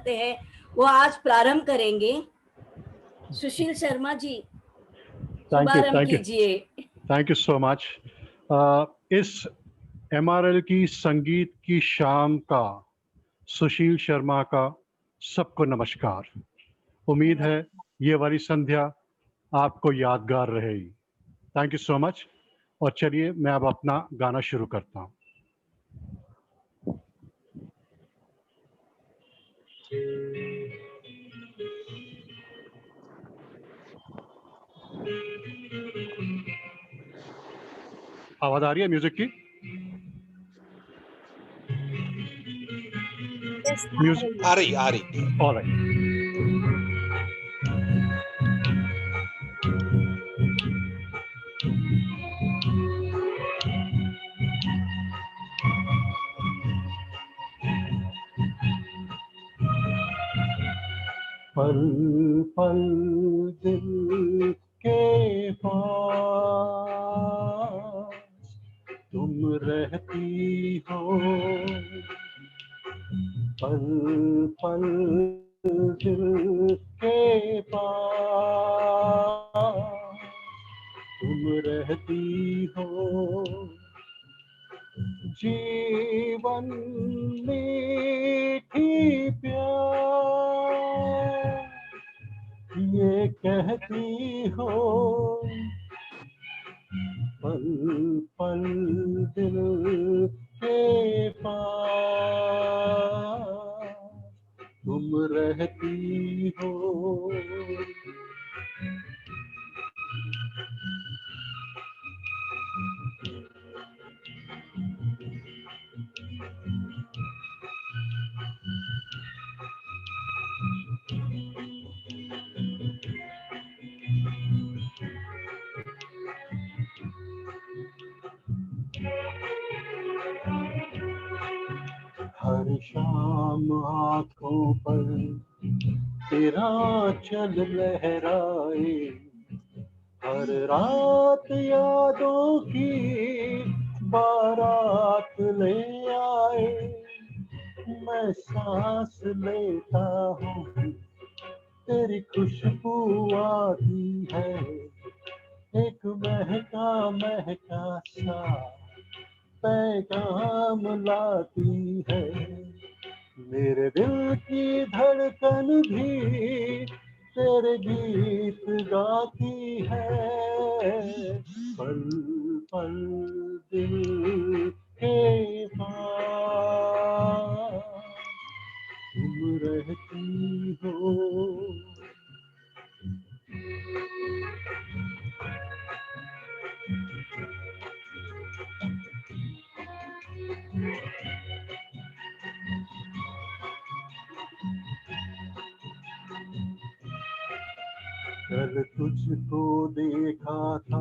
करते हैं वो आज प्रारंभ करेंगे। सुशील शर्मा जी, शुभारंभ कीजिए। Thank you so much. इस MRL की संगीत की शाम का सुशील शर्मा का सबको नमस्कार। उम्मीद है ये वाली संध्या आपको यादगार रहेगी। Thank you so much. और चलिए मैं अब अपना गाना शुरू करता हूँ। आवाज आ रही है म्यूजिक की? म्यूजिक आ रही ऑलराइट। पल पल दिल के पास तुम रहती हो, पल पल दिल के पास तुम रहती हो, जीवन मीठी प्यार ये कहती हो, पल पल दिल के पास तुम रहती हो। हर शाम आँखों पर तेरा चल लहराए, हर रात यादों की बारात ले आए, मैं सांस लेता हूँ तेरी खुशबू आती है, एक महका महका सा पैगाम लाती है, मेरे दिल की धड़कन भी तेरे गीत गाती है, पल पल दिल के पास तुम रहती हो। कल तुझको देखा था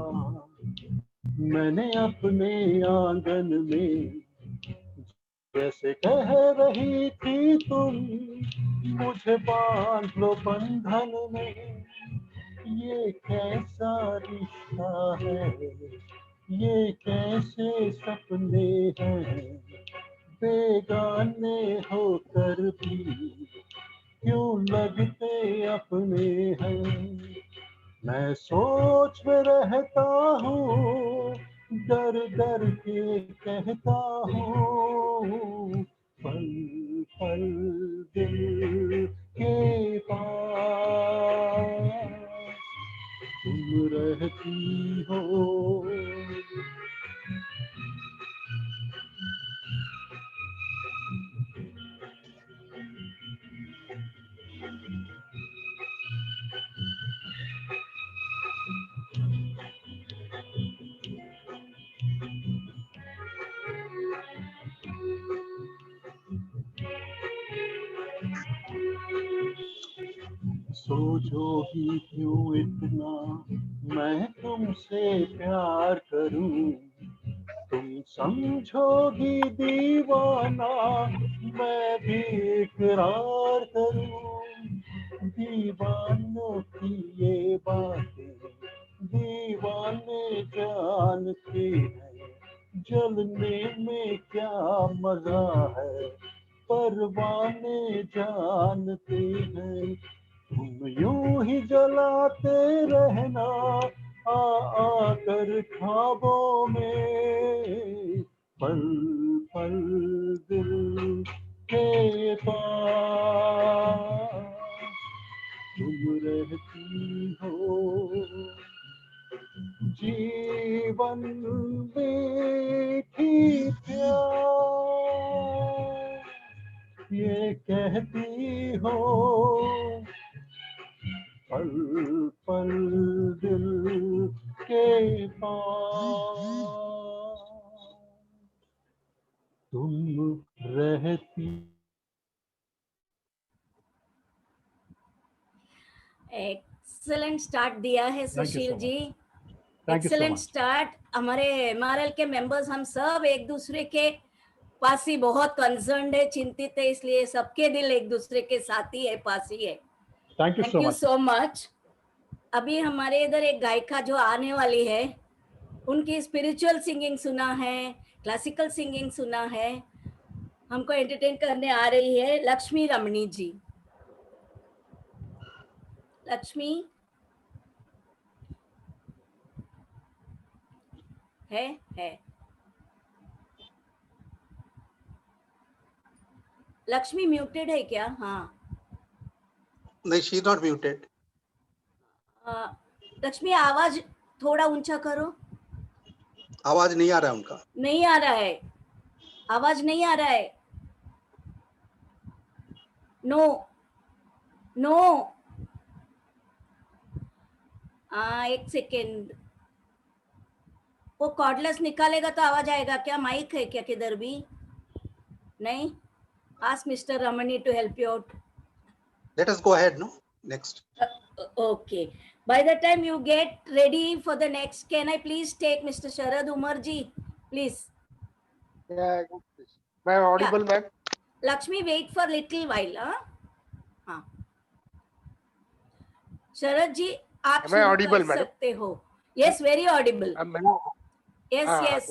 मैंने अपने आंगन में, जैसे कह रही थी तुम मुझे बांध लो बंधन में, ये कैसा रिश्ता है, ये कैसे सपने हैं, बेगाने होकर भी क्यों लगते अपने हैं, मैं सोच में रहता हूँ डर डर के कहता हूँ, पल पल दिल के पास तुम रहती हो। सोचोगी क्यों इतना मैं तुमसे प्यार करूं, तुम समझोगी दीवाना मैं भी इकरार करूं, दीवानों की ये बातें दीवाने जानते हैं, जलने में क्या मजा है, परवाने जानते हैं, तुम यूं ही जलाते रहना आ आकर ख्वाबों में, पल पल दिल के पास तुम रहती हो। जीवन मीठी प्यार ये कहती हो, पल पल दिल के पास तुम रहती। एक्सेलेंट स्टार्ट दिया है Sushil much. Ji, Thank you so excellent much. Start. हमारे एमआरएल के मेंबर्स हम सब एक दूसरे के पास ही बहुत कंसर्न्ड है, चिंतित है, इसलिए सबके दिल एक दूसरे के साथ ही है, पास ही है। Thank you thank so you much. So much. अभी हमारे इधर एक गायिका जो आने वाली है, उनकी स्पिरिचुअल सिंगिंग सुना है, क्लासिकल सिंगिंग सुना है, हमको एंटरटेन करने आ रही है लक्ष्मी रमणी जी। लक्ष्मी है लक्ष्मी म्यूटेड है क्या? हाँ नहीं, she is not muted. Lakshmi आवाज थोड़ा ऊंचा करो। आवाज नहीं आ रहा है उनका। नहीं आ रहा है, आवाज नहीं आ रहा है। नो नो एक सेकेंड, वो कॉर्डलेस निकालेगा तो आवाज आएगा क्या? माइक है क्या किधर भी? नहीं। Ask mister Ramani to help you out. Let us go ahead, no next. Okay. By the time you get ready for the next, can I please take Mr. Sharad Umar ji, please? Yeah, मैं audible, Yeah. ma'am? Lakshmi, wait for little while, हाँ। शरद जी आप Am I शुरू audible, कर madam? सकते हो। Yes, very audible. Yes, yes.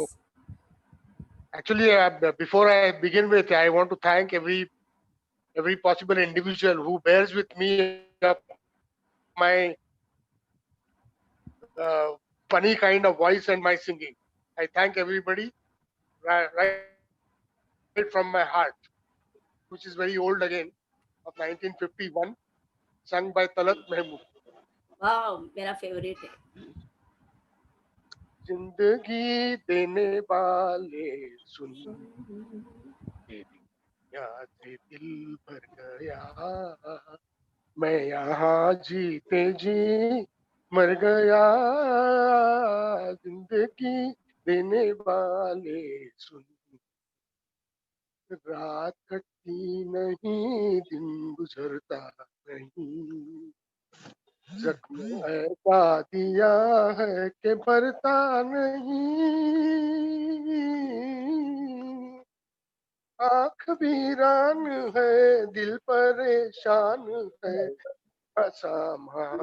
Actually, before I begin with, I want to thank every possible individual who bears with me up my funny kind of voice and my singing. I thank everybody right from my heart, which is very old again, of 1951, sung by Talat Mahmood. Wow, मेरा favourite है। जिंदगी देने वाले सुन, तेरी याद से दिल भर गया, मैं यहाँ जीते जी मर गया, जिंदगी देने वाले सुन, रात कटती नहीं, दिन गुजरता नहीं, जख्म ऐसा दिया है कि भरता नहीं, आँख वीरान है, दिल परेशान है, असामान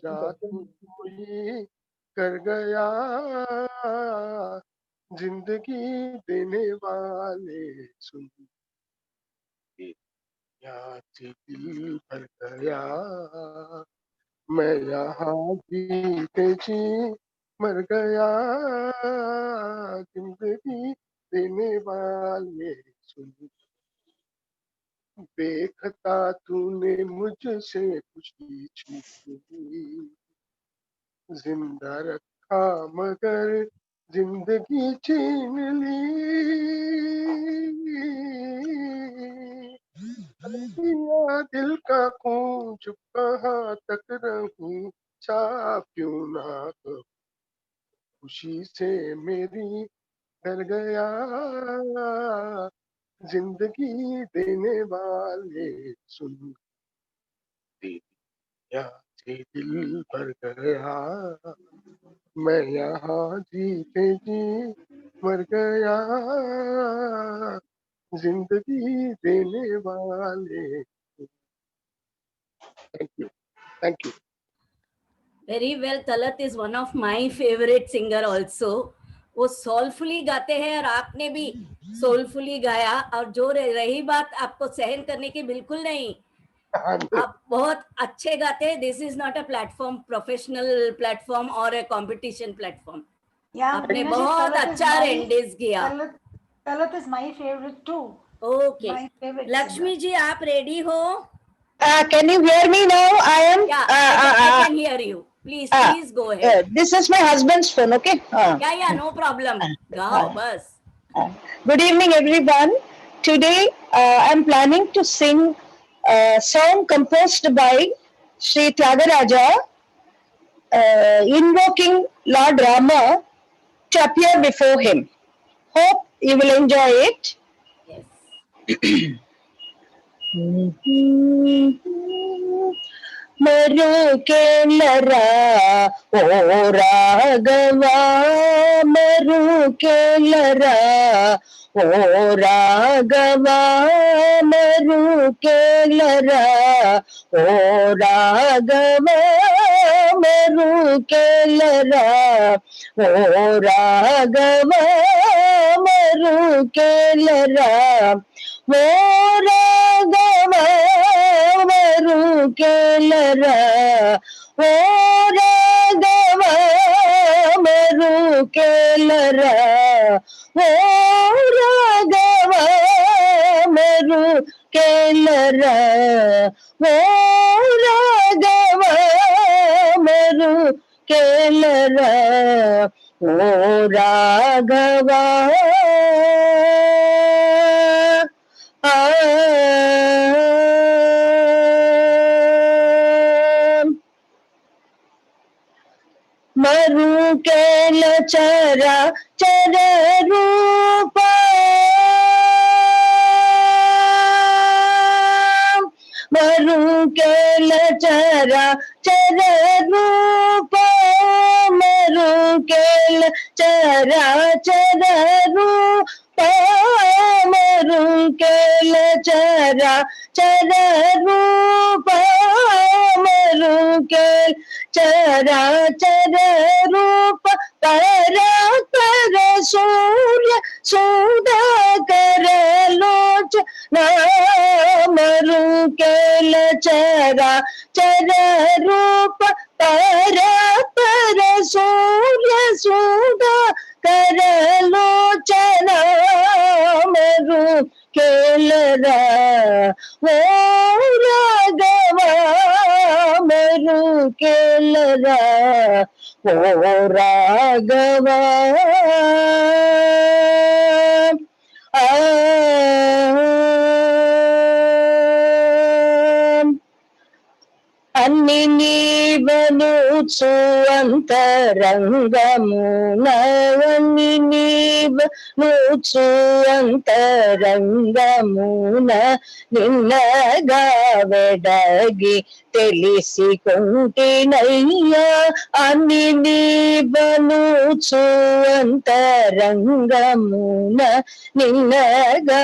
जादू कोई कर गया, जिंदगी देने वाले सुन, याद से दिल भर गया, मैं यहाँ जीते जी मर गया, जिंदगी देने वाले सुन, देखता तूने मुझसे कुछ भी छुपी, जिंदा रखा मगर जिंदगी छीन ली, दिया दिल का खून चुप कहाँ तक रहूं, छाप क्यों ना करूं, खुशी से मेरी डर गया, जिंदगी देने वाले सुन, याद से दिल भर गया, मैं यहाँ जीते जी मर गया, जिंदगी देने वाले। Thank you. Very well. Talat is one of my favorite singer also. वो सोलफुली गाते हैं और आपने भी सोलफुली गाया, और जो रही बात आपको सहन करने की, बिल्कुल नहीं, हाँ जी। आप बहुत अच्छे गाते हैं. This is not a platform, professional platform और ए कंपटीशन प्लेटफॉर्म. Yeah, आपने Veena ji, बहुत Talat is अच्छा my रेंडेज किया. Talat is my favorite too. Okay, My favorite Lakshmi singer. जी आप रेडी हो? Can you hear me now? I am. या I can hear you. Please please go ahead. This is my husband's phone. Okay. या no problem, गाओ बस. Good evening, everyone. Today, I'm planning to sing a song composed by Sri Tyagaraja, invoking Lord Rama to appear before him. Hope you will enjoy it. Yes. మరుకేలరా ఓ రాఘవా మరుకేలరా ఓ రాఘవా మరుకేలరా ఓ రాఘవా మరుకేలరా ఓ రాఘవా మరుకేలరా ఓ రాఘవా మరుకేలరా ఓ రాఘవా మరుకేలరా ఓ రాఘవా మరుకేలరా ఓ రాఘవా మరుకేలరా ఓ రాఘవా మరుకేల చర చర రూప మరుకేల చర చర రూప మరుకేల చర చర రూప మరుకేల చర చర రూప మరుకేల చరా చర రూప పరాకర సూర్య సుధాకర లోచన మరుకేల చరా చర రూప పరాకర సూర్య సుధాకర లోచన మరుకేలరా ఓ రాఘవా మరుకేలరా ఓ రాఘవా అన్ని నీవనుచు అంతరంగమున అన్ని నీవనుచు అంతరంగమున నిన్నగా వెడగి తెలిసి కొంటినయ్యా అన్ని నీవనుచు అంతరంగమున నిన్నగా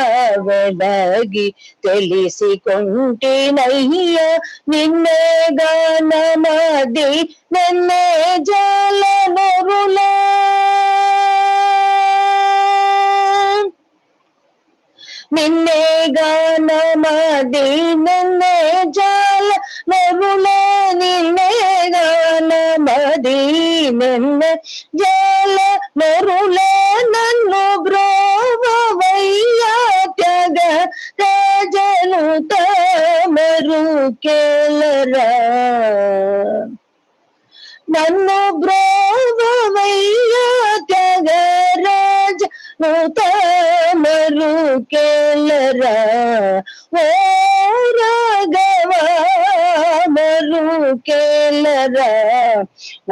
వెడగి తెలిసి కొంటినయ్యా నిన్నే గానమది నిన్నే జల నరులే నిన్నే గానమది నిన్నే జల నరులే నిన్నే గానమది నిన్నే జల నరులే నన్ను బ్రోవయ్యా త్యాగ రాజను మరుకేలరా నన్ను బ్రోవయ్యా త్యాగరాజ నూత మరుకేలరా ఓ రాఘవా మరుకేలరా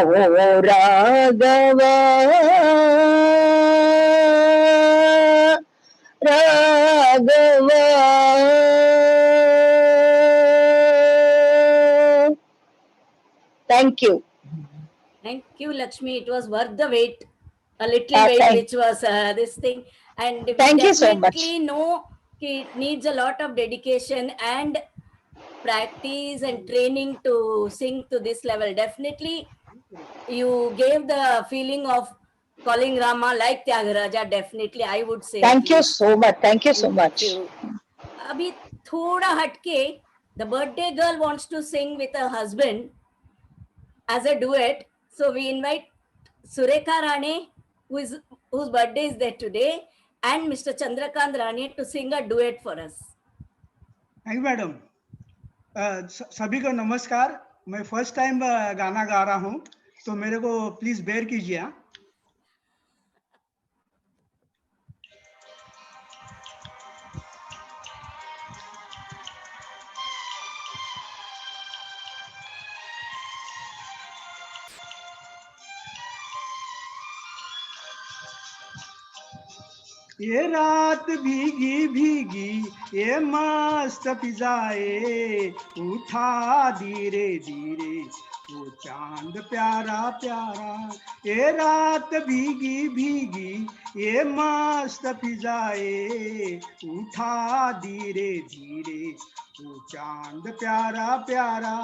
ఓ Raghava Raghava thank you. Thank you, Lakshmi. It was worth the wait. A little wait, thank- which was this thing. And we Thank you so much. definitely know it needs a lot of dedication and practice and training to sing to this level. Definitely, you gave the feeling of calling Rama like Tyagaraja, definitely I would say. Thank at you least. so much. Thank you so Thank much. you. अभी थोड़ा हटके, the birthday girl wants to sing with her husband as a duet. So we invite Surekha Rane, whose birthday is there today, and Mr. Chandrakant Rane to sing a duet for us. Thank you madam. सभी को नमस्कार। मैं first time गाना गा रहा हूँ, तो मेरे को प्लीज बेयर कीजिए। हाँ? ये रात भीगी भीगी ये मस्त फिजाए, उठा धीरे धीरे वो चांद प्यारा प्यारा। ये रात भीगी भीगी ये मस्त फिजाए, उठा धीरे धीरे वो चांद प्यारा प्यारा।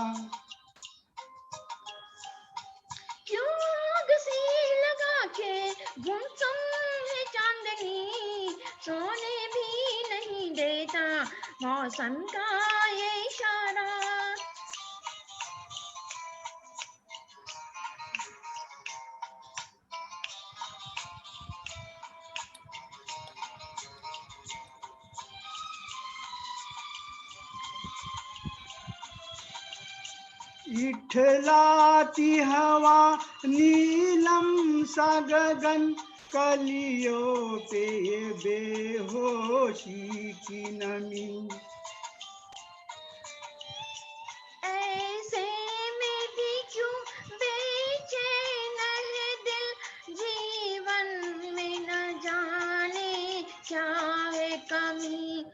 क्यों आग सी लगा के गुमसुम है चांदनी, सोने भी नहीं देता मौसम का ये इशारा। इठलाती हवा नीलम सा गगन, कलियों पे ये बेहोशी की नमी। ऐसे में भी क्यों बेचैन है दिल, जीवन में न जाने क्या है कमी।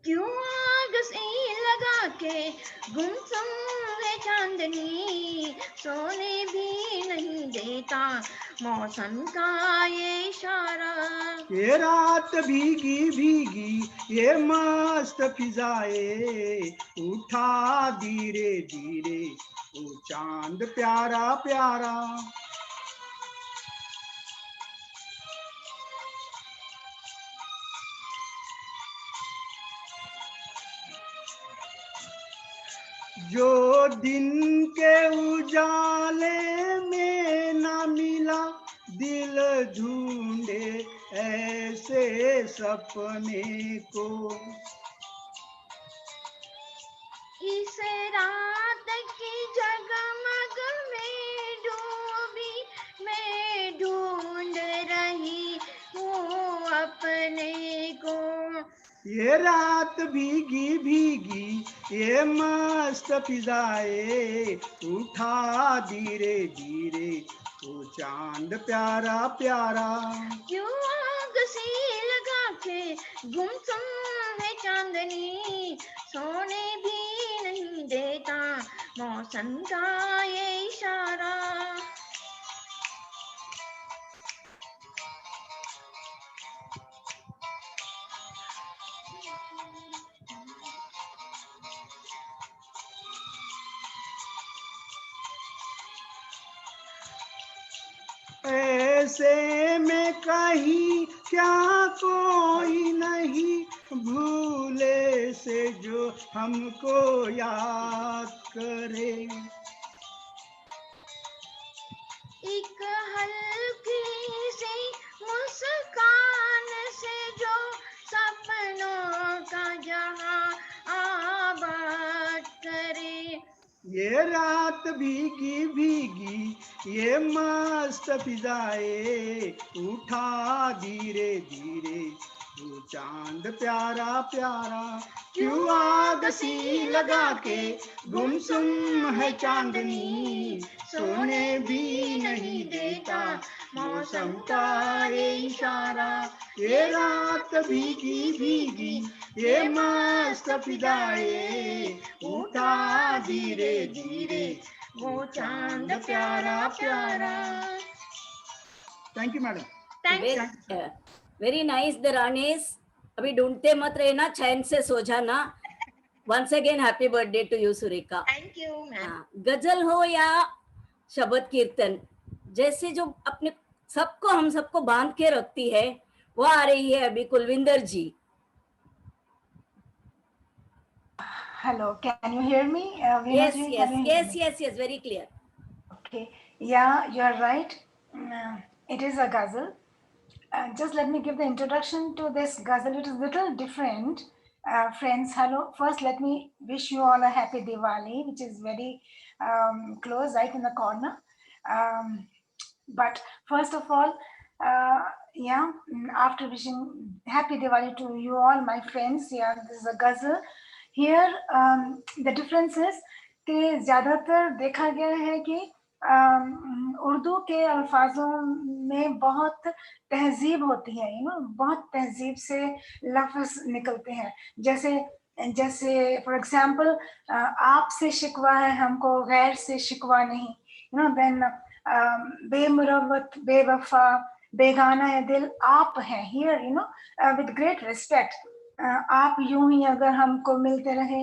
क्यों आग सी लगा के गुमसुम है चांदनी, सोने भी नहीं देता मौसम का ये इशारा। ये रात भीगी भीगी ये मस्त फिजाए, उठा धीरे धीरे वो चांद प्यारा प्यारा। जो दिन के उजाले में ना मिला, दिल ढूंढे ऐसे सपने को। इस रात की जगमग में डूबी मैं ढूंढ रही हूँ अपने को। ये रात भीगी भीगी ये मस्त फिजाए, उठा धीरे धीरे वो चांद प्यारा प्यारा। क्यों आग सी लगा के गुमसुम है चांदनी, सोने भी नहीं देता मौसम का ये इशारा। ऐसे में कहीं क्या कोई नहीं, भूले से जो हमको याद करे। एक हल्की सी मुस्कान से जो सपनों का जहां आबाद करे। ये रात भीगी भीगी ये मस्त फिजाए, उठा धीरे धीरे वो चांद प्यारा प्यारा। क्यों आग सी लगा के गुमसुम है चांदनी, सोने भी नहीं देता मौसम का ये इशारा। ये रात भीगी भीगी ये मस्त फिजाए, उठा धीरे धीरे वो चांद प्यारा प्यारा। Thank you madam. Very nice the रानीस। अभी ढूंढते मत रहना, चैन से सो जाना। Once again happy birthday to you Surekha. Thank you ma'am. गजल हो या शब्द कीर्तन, जैसे जो अपने सबको हम सबको बांध के रखती है, वो आ रही है अभी कुलविंदर जी। Hello, can you hear me? Veena Yes, ji, yes, can you hear yes, me? yes, yes, very clear. Okay. Yeah, you're right. It is a ghazal. Just let me give the introduction to this ghazal. It is a little different. Friends, hello. First, let me wish you all a happy Diwali, which is very close, right in the corner. But first of all, after wishing happy Diwali to you all, my friends, yeah, this is a ghazal. Here, the difference is कि ज़्यादातर देखा गया है कि उर्दू के अल्फाजों में बहुत तहजीब होती है, बहुत तहजीब से लफ्ज़ निकलते हैं। जैसे फॉर एग्जाम्पल, आपसे शिकवा है हमको, गैर से शिकवा नहीं, देन बेमुरवत, बेवफा, बेगाना है दिल, आप हैं। हियर विद ग्रेट रिस्पेक्ट, आप यूं ही अगर हमको मिलते रहे,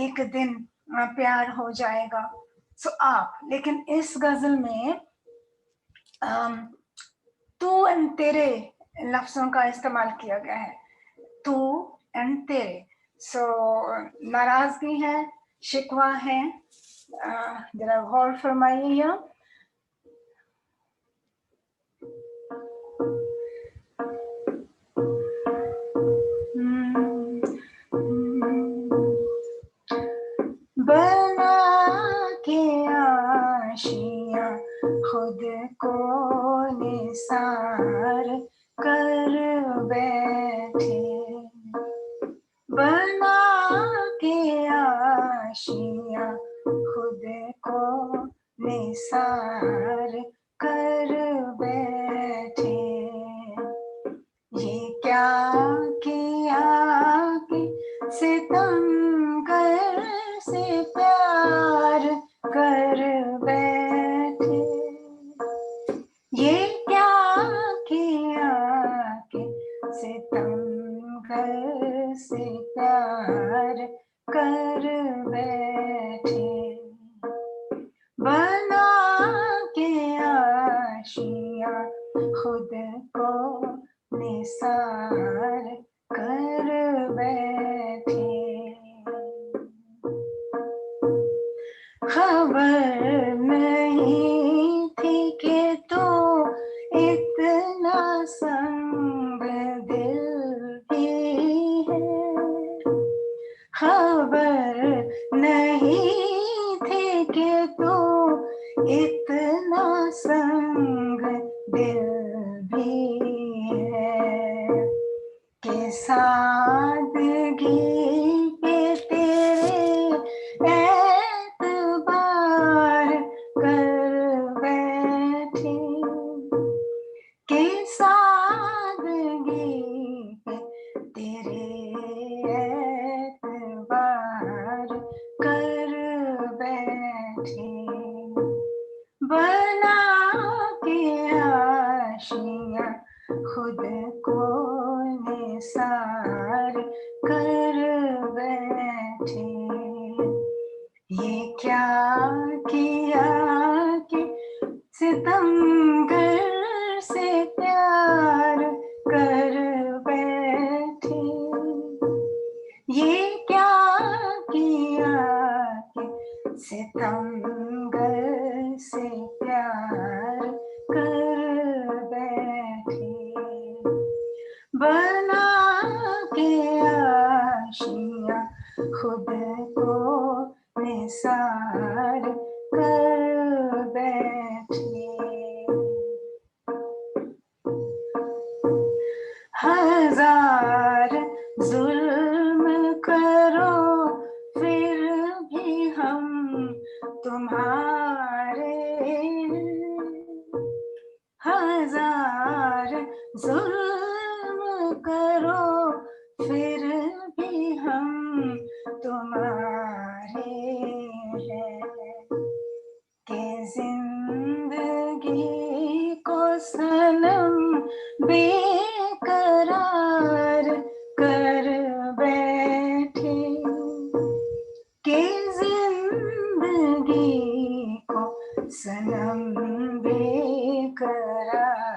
एक दिन प्यार हो जाएगा। सो आप, लेकिन इस गजल में तू एंड तेरे लफ्जों का इस्तेमाल किया गया है, तू एंड तेरे। सो नाराजगी है, शिकवा है, जरा गौर फरमाइए यहाँ। बना के आशियाँ खुद को निसार कर बैठे, बना के आशियाँ खुद को निसार कर बैठे। ये क्या किया कि सितमगर से प्यार कर बैठे, ये क्या किया कि सितमगर से प्यार कर बैठे, बना के आशियाँ खुद को निसार कर बैठे। खबर नहीं थी कि तू इतना संग दिल भी है, खबर नहीं थी कि तू इतना संग दिल भी है, कि सादगी के तेरे एतबार कर बैठे, कि सादगी के तेरे एतबार कर बैठे, बना के आशियाँ खुद को निसार कर बैठे। ये क्या किया कि सितमगर से प्यार कर बैठे, ये क्या किया कि सितमगर से प्यार कर बैठे, बना के आशियाँ खुद को निसार कर बैठे। हजार जुल्म करो फिर भी हम तुम्हारे, हजार जुल्म करो फिर भी हम तुम्हारे हैं, कि जिंदगी को सनम बेकरार कर बैठे, कि जिंदगी को सनम बेकरार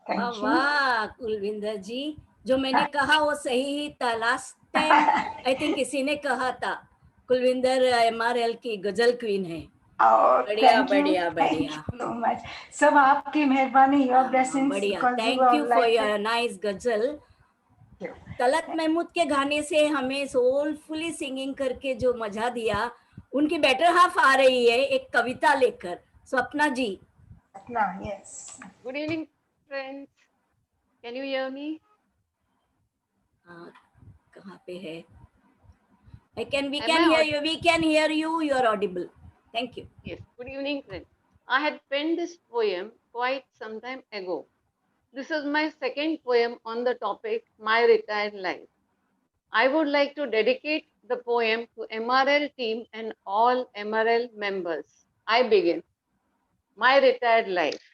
Thank वाह you. वाह कुलविंदर जी, जो मैंने कहा वो सही ही था। लास्ट टाइम आई थिंक किसी ने कहा था कुलविंदर MRL की गजल क्वीन है। Oh, बढ़िया thank you. बढ़िया Thank बढ़िया। you so much. सब आपकी मेहरबानी, your हाँ, blessings, बढ़िया। because you thank are you for like your nice गजल। you. तलत महमूद के गाने से हमें सोलफुली सिंगिंग करके जो मजा दिया, उनकी बेटर हाफ आ रही है एक कविता लेकर। स्वप्ना जी। No, yes. Good evening, friends. Can you hear me? हाँ, कहाँ पे है? We can Am I hear aud- you. We can hear you. You are audible. Thank you. Yes. Good evening, friends. I had penned this poem quite some time ago. This is my second poem on the topic My Retired Life. I would like to dedicate the poem to MRL team and all MRL members. I begin. My Retired Life.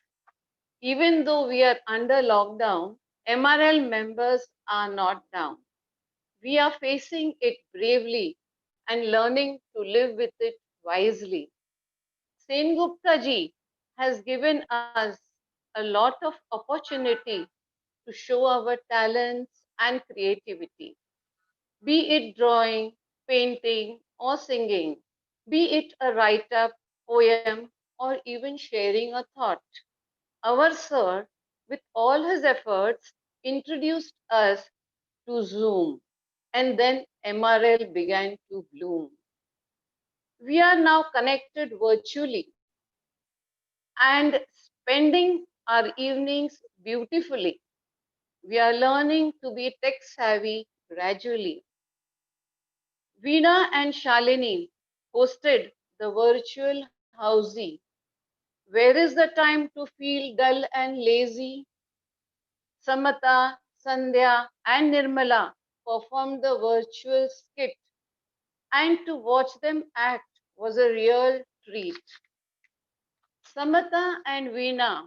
Even though we are under lockdown, MRL members are not down. We are facing it bravely and learning to live with it wisely. Sengupta ji has given us a lot of opportunity to show our talents and creativity. Be it drawing, painting, or singing, be it a write up, poem, or even sharing a thought. Our sir, with all his efforts, introduced us to Zoom, and then MRL began to bloom. We are now connected virtually and spending our evenings beautifully. We are learning to be tech savvy gradually. Veena and Shalini hosted the virtual housey. Where is the time to feel dull and lazy? Samata, Sandhya, and Nirmala performed the virtual skit, and to watch them act was a real treat. Samata and Veena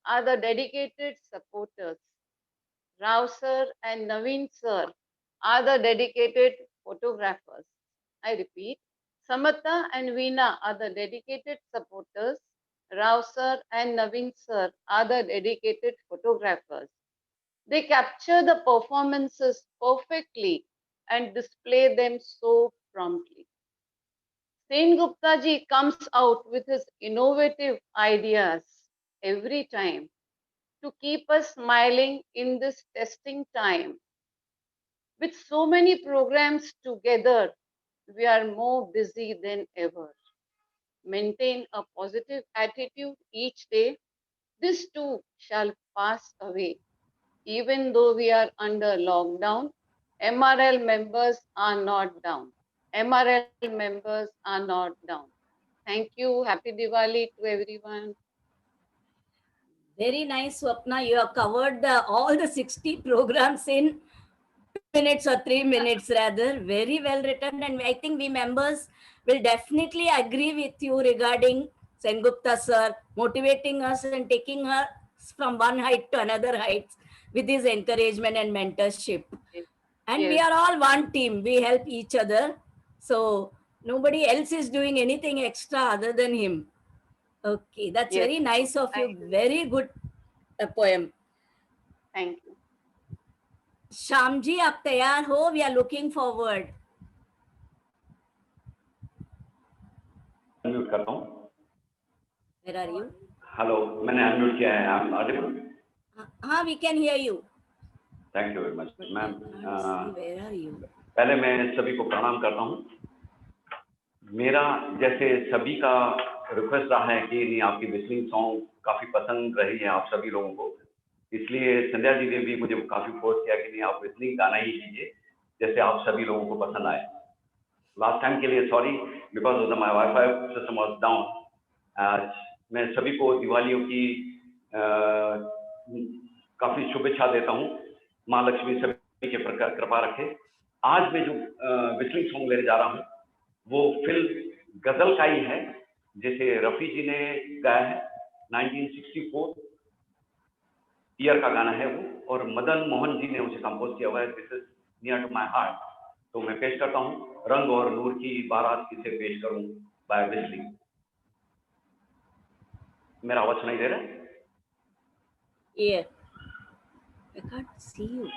are the dedicated supporters. Rao sir and Naveen sir are the dedicated photographers. I repeat, Samata and Veena are the dedicated supporters. Rao sir and Naveen sir are the dedicated photographers. They capture the performances perfectly and display them so promptly. Sengupta ji comes out with his innovative ideas every time to keep us smiling in this testing time. With so many programs together, we are more busy than ever. Maintain a positive attitude each day. This too shall pass away. Even though we are under lockdown, MRL members are not down. MRL members are not down. Thank you. Happy Diwali to everyone. Very nice, Swapna. You have covered all the 60 programs in 2 minutes or 3 minutes rather. Very well written, and I think we members will definitely agree with you regarding Sengupta sir motivating us and taking us from one height to another heights with his encouragement and mentorship. Yes. And we Yes. are all one team. We help each other. So nobody else is doing anything extra other than him. Okay, that's Yes. very nice of you. Thank you. Very good poem. Thank you. Shyam ji आप तैयार हो? We are looking forward. Unmute करता हूँ. Where are you? Hello, मैंने unmute किया है. I am audible. हाँ, we can hear you. Thank you very much ma'am. Where are you? पहले मैं सभी को प्रणाम करता हूँ. मेरा जैसे सभी का रिक्वेस्ट रहा है कि नहीं आपकी विस्लिंग सॉन्ग काफ़ी पसंद रही है आप सभी लोगों को, इसलिए संध्या जी ने भी मुझे काफ़ी फोर्स किया कि नहीं आप विस्लिंग गाना ही कीजिए जैसे आप सभी लोगों को पसंद आए. लास्ट टाइम के लिए sorry because of the my wifi system was down. आज मैं सभी को दिवालियों की काफ़ी शुभेच्छा देता हूँ. माँ लक्ष्मी सभी के प्रकार कृपा रखे. आज मैं जो विस्लिंग सॉन्ग लेने जा रहा हूँ वो फिल्म गजल का ही है, जैसे रफ़ी जी ने गाया है. 1964 ईयर का गाना है वो, और मदन मोहन जी ने उसे कंपोज किया हुआ है. This is near to my heart. तो मैं पेश करता हूँ रंग और नूर की बारात किसे पेश करूँ बाय विस्लिंग. मेरा आवाज सुनाई दे रहा है? Yeah. I can't see you.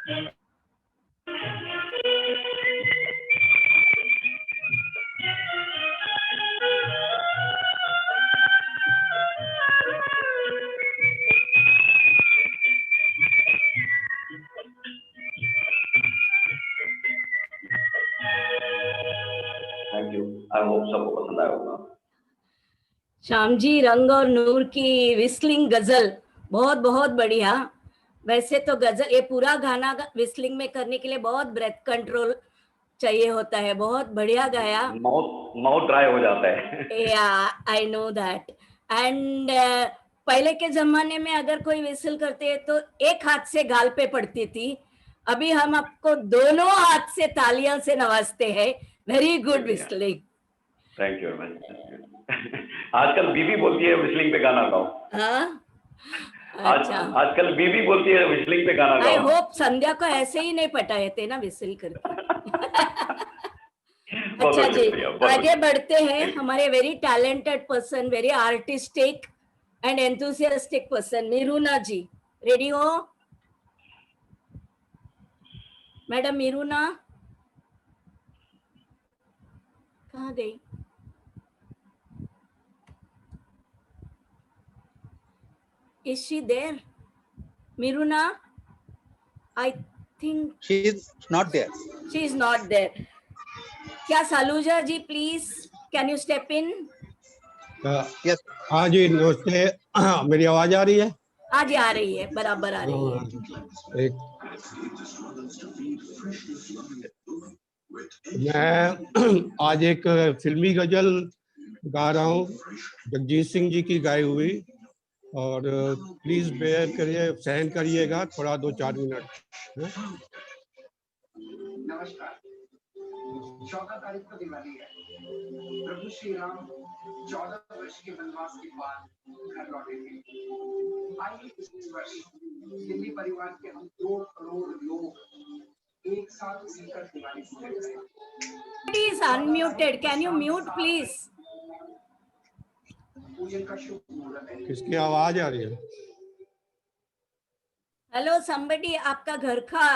Thank you, I hope सबको पसंद आया होगा। श्याम जी, रंग और नूर की विस्लिंग गजल बहुत बहुत बढ़िया। वैसे तो गजल, ये पूरा गाना विस्लिंग में करने के लिए बहुत ब्रेथ कंट्रोल चाहिए होता है। बहुत बढ़िया गाया। माउथ ड्राई हो जाता है। या आई नो दैट। एंड पहले के जमाने में अगर कोई विसल करते हैं तो एक हाथ से गाल पे पड़ती थी, अभी हम आपको दोनों हाथ से तालियां से नवाजते हैं। Very good whistling. Thank you very much. आजकल बीबी बोलती है विस्लिंग पे गाना गाओ। हाँ, अच्छा। आजकल बीबी बोलती है विस्लिंग पे गाना गाओ। आई होप संध्या को ऐसे ही नहीं पटाए थे ना विसल करके। अच्छा जी, आगे बढ़ते हैं। हमारे very talented person, very artistic and enthusiastic person Meeruna ji, ready हो? मैडम मीरूना कहाँ गई? Is she there? Miruna? I think she is not there. She is not there. क्या Saluja ji please can you step in? Yes. हाँ जी, नमस्ते। मेरी आवाज आ रही है? हाँ जी, आ रही है, बराबर आ रही है। मैं आज एक फिल्मी गजल गा रहा हूँ, जगजीत सिंह जी की गाई हुई, और प्लीज बेयर करिए, सहन करिएगा थोड़ा 2-4 मिनट। नमस्कार। 14 तारीख को दिवाली है। प्रभु श्री राम 14 वर्ष के वनवास के बाद घर लौटे थे। आइए इस वर्ष दिल्ली परिवार के हम 2 करोड़ लोग एक साथ मिलकर दिवाली मनाएं। Please unmuted. Can you mute please? पूजन का शुभ मुहूर्त है। किसकी आवाज आ रही है? हेलो somebody, आपका घर का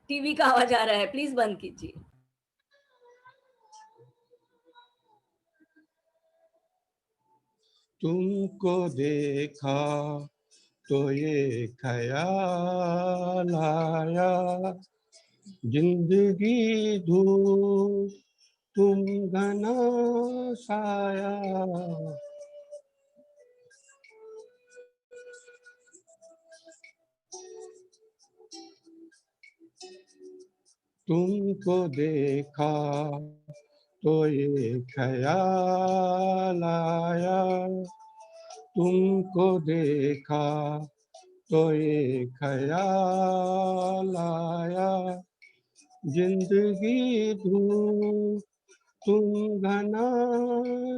टीवी का आवाज आ रहा है, प्लीज बंद कीजिए। तुमको देखा तो ये ख्याल आया, जिंदगी धूप तुम घना साया, तुमको देखा तो ये ख्याल आया, तुमको देखा तो ये ख्याल आया, जिंदगी धूप तुम घना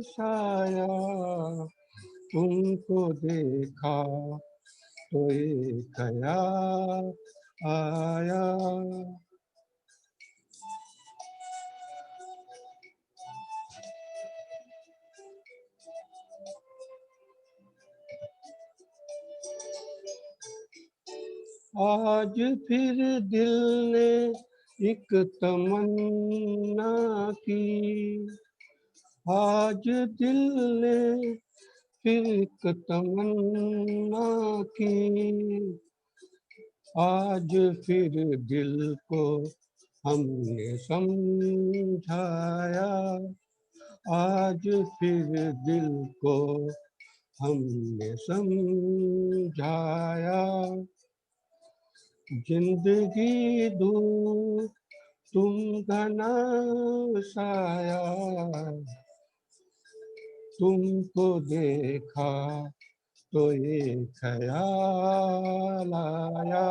साया, तुमको देखा तो ये ख्याल आया। आज फिर दिल ने एक तमन्ना की, आज दिल ने फिर एक तमन्ना की, आज फिर दिल को हमने समझाया, आज फिर दिल को हमने समझाया, जिंदगी दूर तुम घना साया, तुमको देखा तो ये ख्याल आया।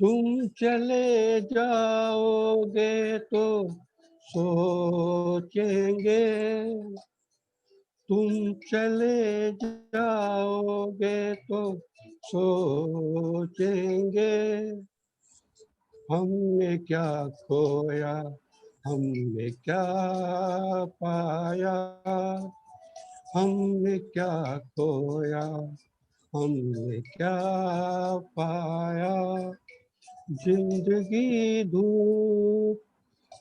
तुम चले जाओगे तो सोचेंगे, तुम चले जाओगे तो सोचेंगे हमने क्या खोया, हमने क्या पाया, हमने क्या खोया, हमने क्या पाया। जिंदगी धूप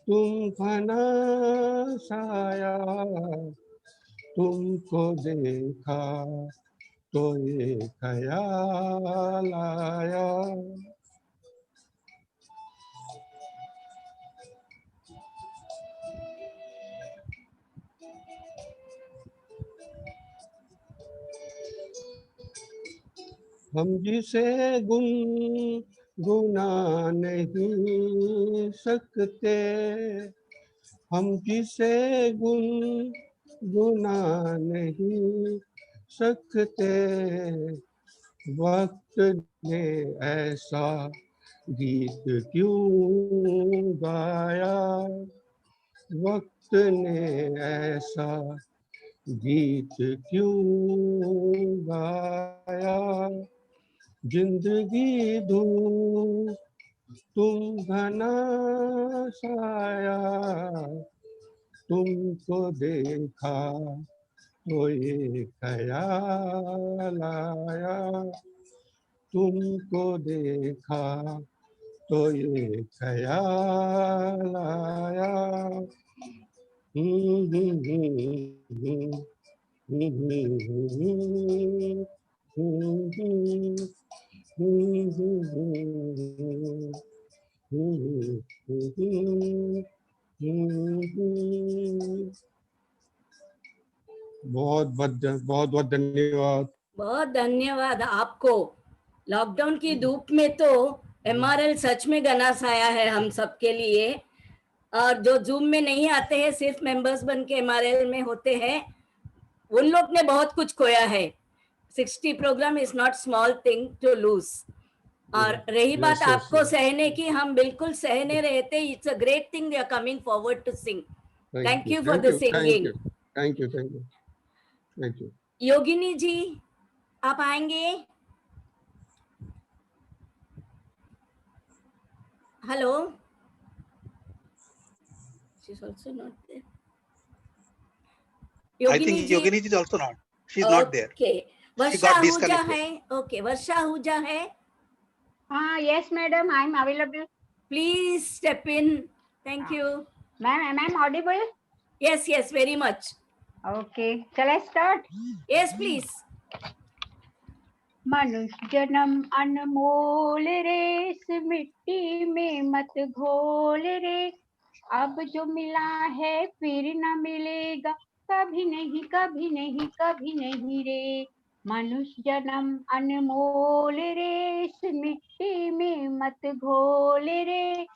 तुम घना साया, तुमको देखा तो ये ख्याल आया। हम जिसे गुना नहीं सकते, हम जिसे गुना नहीं सकते, वक्त ने ऐसा गीत क्यों गाया, वक्त ने ऐसा गीत क्यों गाया। जिंदगी धूप तुम घना साया, तुमको देखा तो ये ख्याल आया, तुमको देखा तो ये ख्याल आया। बहुत बहुत धन्यवाद। बहुत धन्यवाद आपको। लॉकडाउन की धूप में तो एमआरएल सच में गनास आया है हम सबके लिए, और जो जूम में नहीं आते हैं, सिर्फ मेंबर्स बन के एमआरएल में होते हैं, उन लोग ने बहुत कुछ खोया है। 60 program is not small thing to lose. और रही बात आपको सहने की, हम बिल्कुल सहने रहते। It's a great thing, they are coming forward to sing. Thank you for the singing. Thank you. Yogini ji, आप आएंगे? Hello, she's also not there. I think Yogini is also not. She is not there. Okay. She Varsha got Ahuja disconnected. है? Okay, वर्षा आहूजा है? Yes, madam, I am available. Please step in. Thank you. Ma'am, am I audible? Yes, yes, very much. Okay, shall I start? Yes, please. मनुष्य जन्म अनमोल रे, इस मिट्टी में मत घोल रे, अब जो मिला है फिर न मिलेगा, कभी नहीं कभी नहीं कभी नहीं रे। मनुष्य जन्म अनमोल रे, इस मिट्टी में मत घोल रे,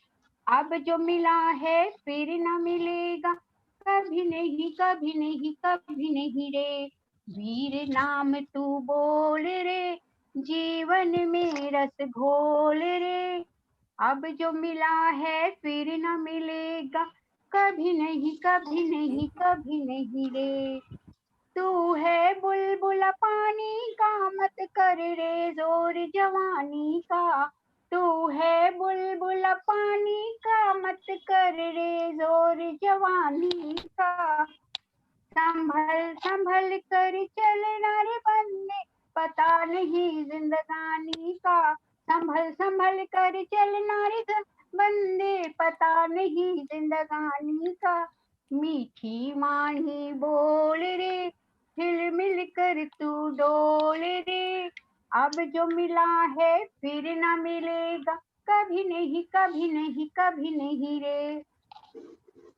अब जो मिला है फिर न मिलेगा, कभी नहीं कभी नहीं कभी नहीं रे। वीर नाम तू बोल रे, जीवन में रस घोल रे, अब जो मिला है फिर न मिलेगा, कभी नहीं कभी नहीं कभी नहीं रे। तू है बुलबुला पानी का, मत कर रे जोर जवानी का, तू है बुलबुला पानी का, मत कर रे जोर जवानी का। संभल संभल कर चलना रे बंदे, पता नहीं जिंदगानी का, संभल संभल कर चलना रे बंदे, पता नहीं जिंदगानी का। मीठी माही बोल रे, हिल मिल कर तू डोल रे, अब जो मिला है फिर न मिलेगा, कभी नहीं कभी नहीं कभी नहीं रे।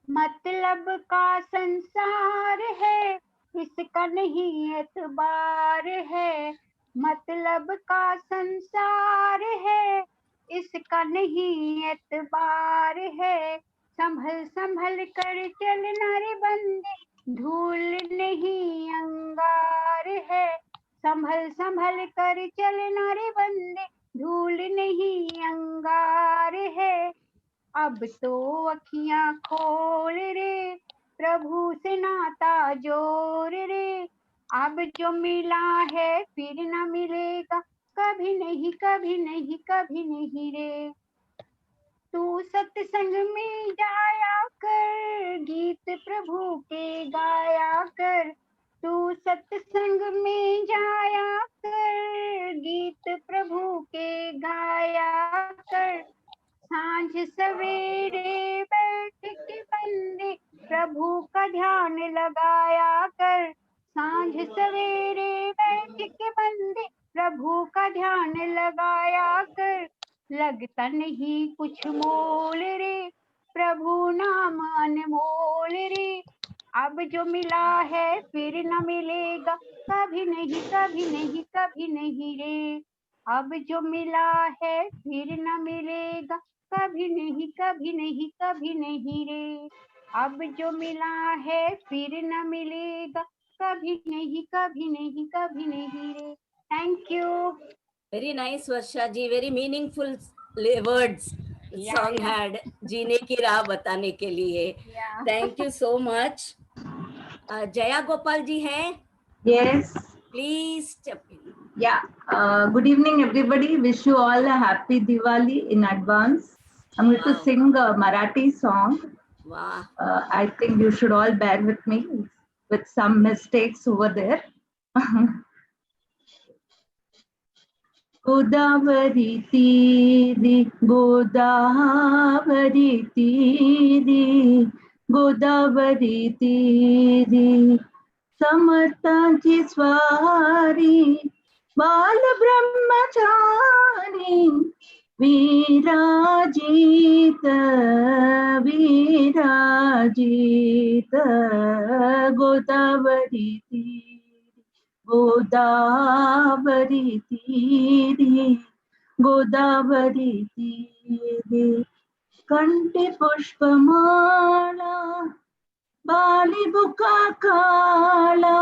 मतलब का संसार है, इसका नहीं एतबार है, मतलब का संसार है, इसका नहीं एतबार है। संभल संभल कर चलना रे बंदे, धूल नहीं अंगार है, संभल संभल कर चलना रे बंदे, धूल नहीं अंगार है। अब तो अखियां खोल रे, प्रभु से नाता जोड़ रे, अब जो मिला है फिर न मिलेगा, कभी नहीं कभी नहीं कभी नहीं रे। तू सत्संग में जाया कर, गीत प्रभु के गाया कर। तू सत्संग में जाया कर, गीत प्रभु के गाया कर। सांझ सवेरे बैठ के बंदे प्रभु का ध्यान लगाया कर। सांझ सवेरे बैठ के बंदे प्रभु का ध्यान लगाया कर। लगता नहीं कुछ मोल रे, प्रभु नाम अनमोल रे। अब जो मिला है फिर न मिलेगा, कभी नहीं कभी नहीं कभी नहीं रे। अब जो मिला है फिर न मिलेगा, कभी नहीं कभी नहीं कभी नहीं रे। अब जो मिला है फिर न मिलेगा, कभी नहीं कभी नहीं कभी नहीं रे। Thank you. Very nice, Varsha ji. Very meaningful words. Song had जीने की राह बताने के लिए. Thank you so much. Jaya Gopal ji hai? Yes. Please step in. Yeah. Good evening, everybody. Wish you all a happy Diwali in advance. I'm going to sing a Marathi song. Wow. I think you should all bear with me with some mistakes over there. Godavari तीरी गोदावरी तीरी गोदावरी तीरी समर्थांची स्वारी बाल ब्रह्मचारी विराजित विराजित गोदावरी तीरी गोदावरी तीरी गोदावरी तीरी कंठे पुष्पमाला बाली बुका काला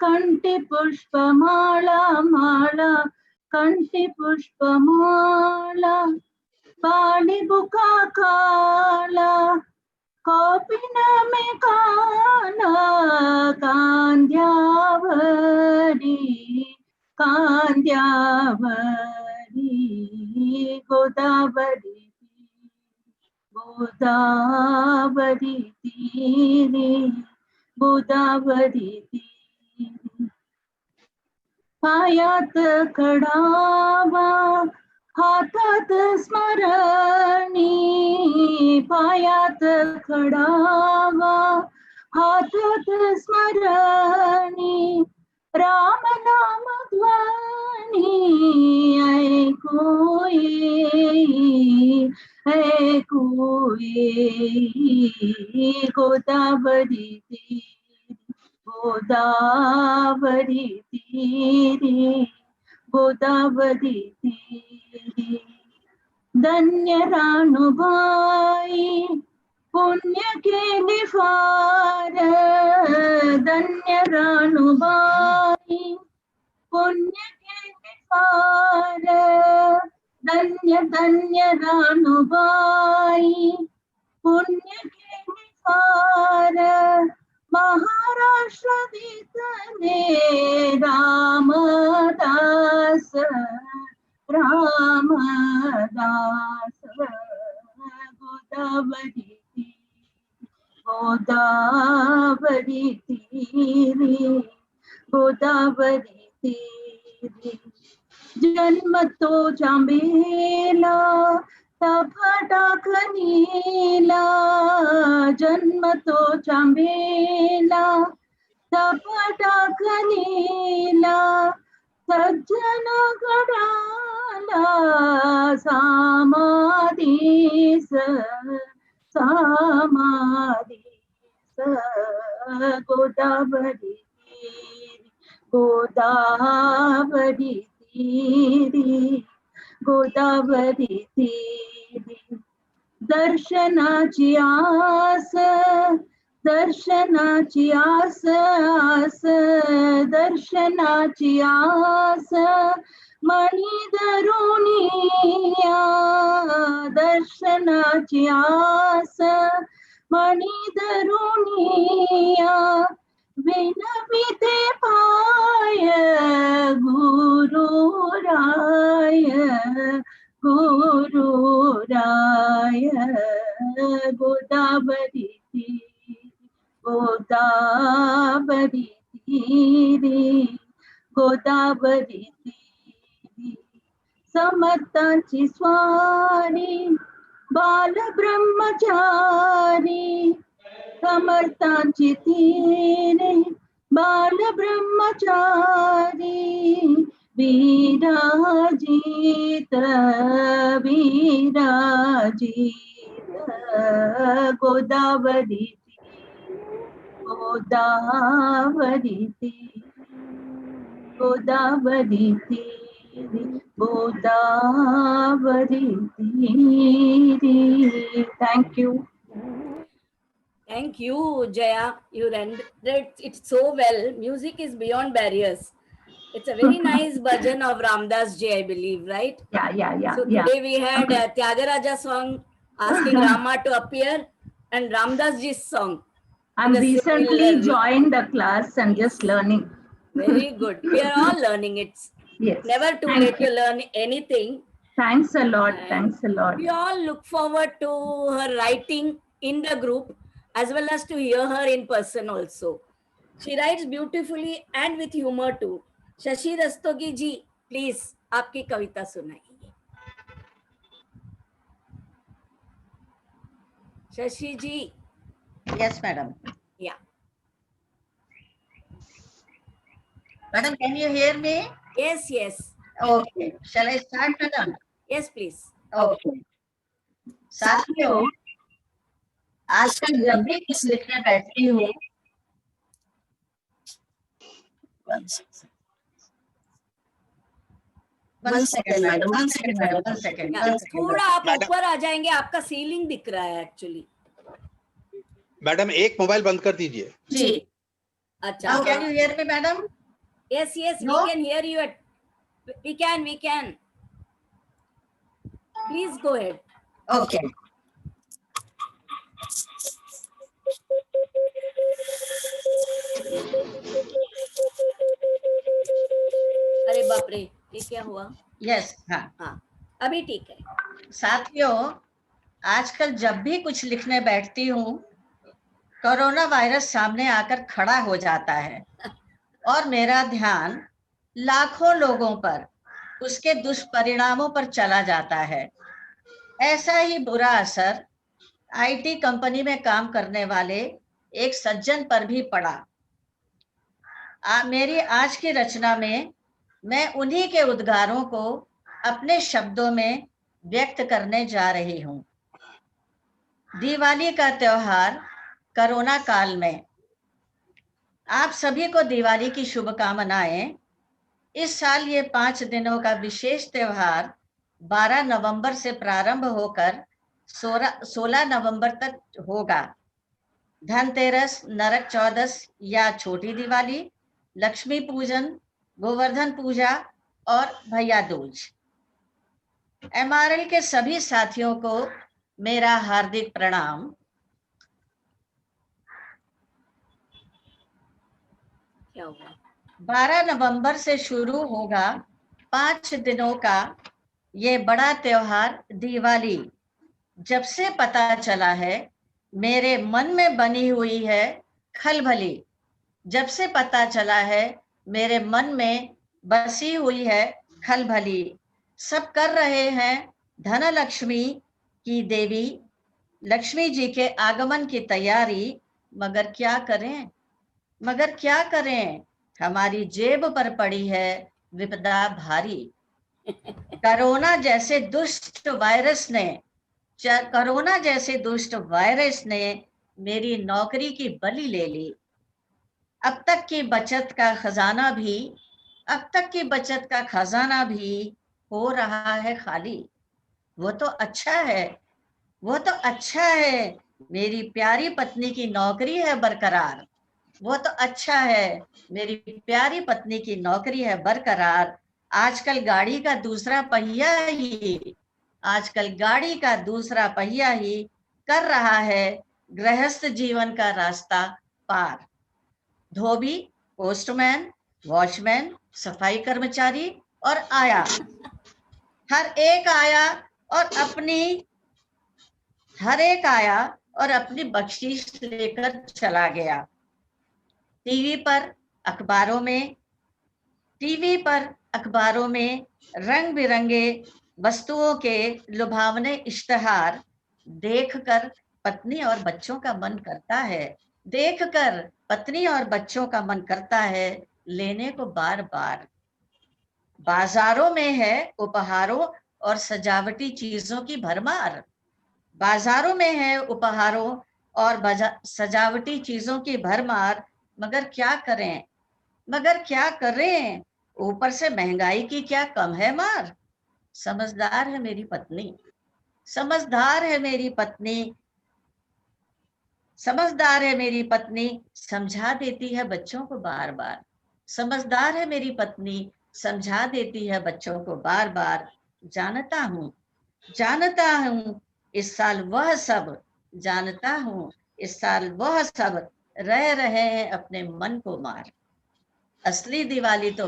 कंठे पुष्पमाला माला कंठे पुष्पमाला बाली बुका काला कौपिन में काना कांद्यावरी कांद्यावरी गोदावरी गोदावरी तीरी गोदावरी तीरी पायात कडावा हातात स्मरणी पायात खडावा हातात स्मरणी राम नाम ध्वनी ऐकू येई ऐकू येई गोदावरी तीरी गोदावरी तीरी गोदावरी तीरी धन्य रानुबाई पुण्य केली फार धन्य रानुबाई पुण्य केली फार धन्य धन्य रानुबाई पुण्य केली फार महाराष्ट्र दिसने रामदास रामदास गोदावरी गोदावरी तीरी गोदावरी तीरी जन्म तो जांबेला तपाटाखनीला जन्म तो चांबेला तपाटाखनीला सज्जन गडाला समाधीस समाधीस गोदावरी तीरी गोदावरी तीरी गोदावरी तीरी दर्शनाची आस दर्शनाची आस आस दर्शनाची आस मणी धरुनिया दर्शनाची आस मणी धरुनिया विनविते पाय गुरु गोदावरी तीरी गोदावरी तीरी समर्थांची स्वारी बाल ब्रह्मचारी समर्थांची तीरे बाल ब्रह्मचारी विराजित विराजित गोदावरी गोदावरी गोदावरी गोदावरी तीरी. Thank you. Thank you, Jaya. You rendered it so well. Music is beyond barriers. It's a very nice bhajan of Ramdas ji, I believe, right? Yeah. So today we had Tyagaraja song asking Rama to appear and Ramdas ji's song. I'm recently joined the class and just learning. Very good. We are all learning. It's never too late to learn anything. Thanks a lot. Thanks a lot. We all look forward to her writing in the group as well as to hear her in person also. She writes beautifully and with humor too. Shashi Rastogi ji, please, आपकी कविता सुनाइए. Shashi ji. Yes, madam. Yeah. Madam, can you hear me? Yes. Okay. Shall I start, madam? Yes, please. Okay. साथियों, आजकल जब भी कुछ लिखने बैठती हूँ, one second, madam. थोड़ा आप ऊपर आ जाएंगे, आपका सीलिंग दिख रहा है एक्चुअली. मैडम एक मोबाइल बंद कर दीजिए. जी. अच्छा. Now can you hear me, madam? Yes, No? we can hear you. We can. Please go ahead. Okay. अरे बाप रे, ये क्या हुआ? Yes, हाँ. अभी ठीक है. साथियों, आजकल जब भी कुछ लिखने बैठती हूँ, कोरोना वायरस सामने आकर खड़ा हो जाता है और मेरा ध्यान लाखों लोगों पर उसके दुष्परिणामों पर चला जाता है. ऐसा ही बुरा असर आईटी कंपनी में काम करने वाले एक सज्जन पर भी पड़ा. मेरी आज की रचना में मैं उन्हीं के उद्गारों को अपने शब्दों में व्यक्त करने जा रही हूँ. दिवाली का त्योहार कोरोना काल में आप सभी को दिवाली की शुभकामनाएं. इस साल ये 5 दिनों का विशेष त्योहार 12 नवंबर से प्रारंभ होकर 16 नवंबर तक होगा. धनतेरस, नरक चौदस या छोटी दिवाली, लक्ष्मी पूजन, गोवर्धन पूजा और भैया दूज. एमआरएल के सभी साथियों को मेरा हार्दिक प्रणाम. क्या हुआ? 12 नवंबर से शुरू होगा 5 दिनों का ये बड़ा त्योहार दिवाली. जब से पता चला है मेरे मन में बनी हुई है खलबली. जब से पता चला है मेरे मन में बसी हुई है खलबली. सब कर रहे हैं धनलक्ष्मी की देवी लक्ष्मी जी के आगमन की तैयारी. मगर क्या करें हमारी जेब पर पड़ी है विपदा भारी. कोरोना जैसे दुष्ट वायरस ने मेरी नौकरी की बलि ले ली. अब तक की बचत का खजाना भी हो रहा है खाली. वो तो अच्छा है मेरी प्यारी पत्नी की नौकरी है बरकरार. आजकल गाड़ी का दूसरा पहिया ही कर रहा है गृहस्थ जीवन का रास्ता पार. धोबी, पोस्टमैन, वॉचमैन, सफाई कर्मचारी और आया, हर एक आया और अपनी बख्शीश लेकर चला गया. टीवी पर अखबारों में रंग बिरंगे वस्तुओं के लुभावने इश्तहार देखकर पत्नी और बच्चों का मन करता है लेने को बार बार। बाजारों में है उपहारों और सजावटी चीजों की भरमार। बाजारों में है उपहारों और सजावटी चीजों की भरमार, मगर क्या करें ऊपर से महंगाई की क्या कम है मार। समझदार है मेरी पत्नी, समझा देती है बच्चों को बार बार। समझदार है मेरी पत्नी, समझा देती है बच्चों को बार बार। जानता हूँ इस साल वह सब रह रहे हैं अपने मन को मार। असली दिवाली तो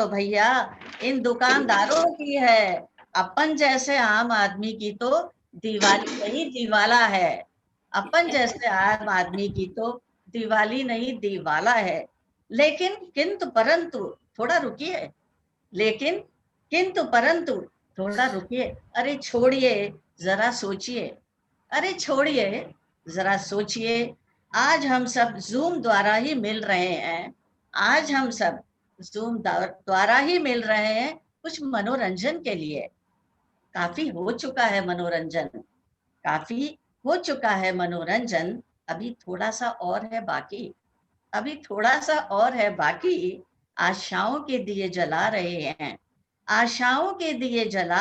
भैया इन दुकानदारों की है। अपन जैसे आम आदमी की तो दिवाली नहीं दिवाला है। अपन जैसे आम आदमी की तो दिवाली नहीं दिवाला है। लेकिन किंतु परंतु थोड़ा रुकिए, अरे छोड़िए जरा सोचिए, आज हम सब जूम द्वारा ही मिल रहे हैं कुछ मनोरंजन के लिए। काफी हो चुका है मनोरंजन, अभी थोड़ा सा और है बाकी। आशाओं के दिए जला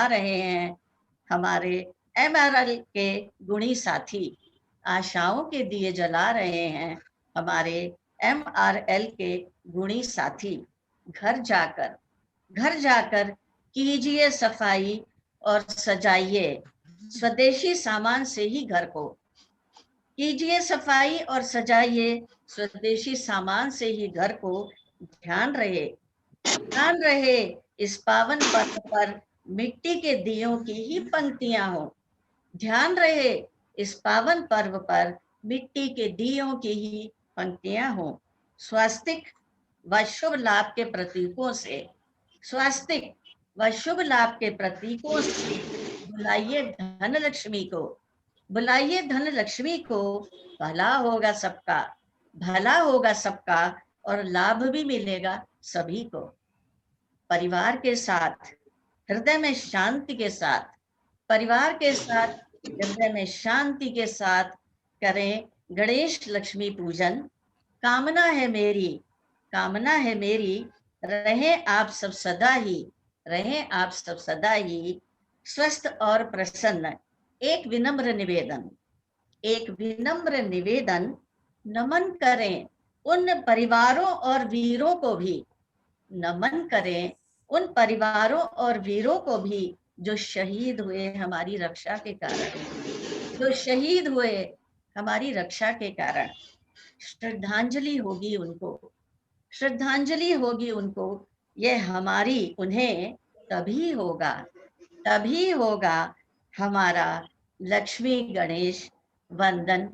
रहे हैं हमारे MRL के गुणी साथी। आशाओं के दिए जला रहे हैं हमारे MRL के गुणी साथी। घर जाकर कीजिए सफाई और सजाइए स्वदेशी सामान से ही घर को। कीजिए सफाई और सजाइए स्वदेशी सामान से ही घर को। ध्यान रहे इस पावन पर्व पर मिट्टी के दियों की ही पंक्तियां हो। ध्यान रहे इस पावन पर्व पर मिट्टी के दियों की ही पंक्तियां हो। स्वास्तिक व शुभ लाभ के प्रतीकों से बुलाइए धन लक्ष्मी को। भला होगा सबका और लाभ भी मिलेगा सभी को। परिवार के साथ हृदय में शांति के साथ करें गणेश लक्ष्मी पूजन। कामना है मेरी रहें आप सब सदा ही स्वस्थ और प्रसन्न। एक विनम्र निवेदन नमन करें उन परिवारों और वीरों को भी जो शहीद हुए हमारी रक्षा के कारण। श्रद्धांजलि होगी उनको ये हमारी उन्हें। तभी होगा हमारा लक्ष्मी गणेश वंदन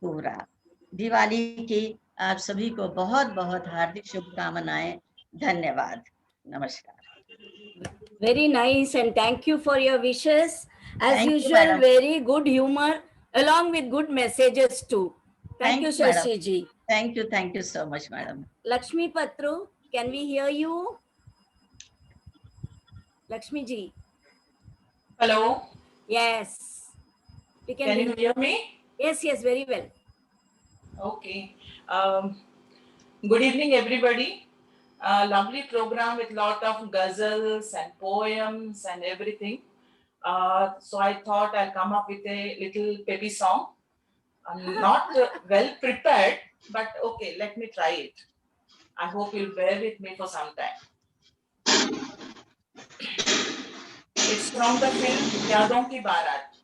पूरा। दिवाली की आप सभी को बहुत बहुत हार्दिक शुभकामनाएं। धन्यवाद। नमस्कार। Very nice, and thank you for your wishes. As Thank you, usual, madam. very good humor along with good messages too. Thank you, madam. Shashi ji. Thank you so much, madam. Lakshmi Patru, can we hear you? Lakshmi ji. Hello. Yes. We Can you hear me? Yes, very well. Okay. Good evening, everybody. Lovely program with lot of ghazals and poems and everything. So I thought I'll come up with a little peppy song. I'm not well prepared, but okay, let me try it. I hope you'll bear with me for some time. It's from the film Yaadon Ki Baaraat.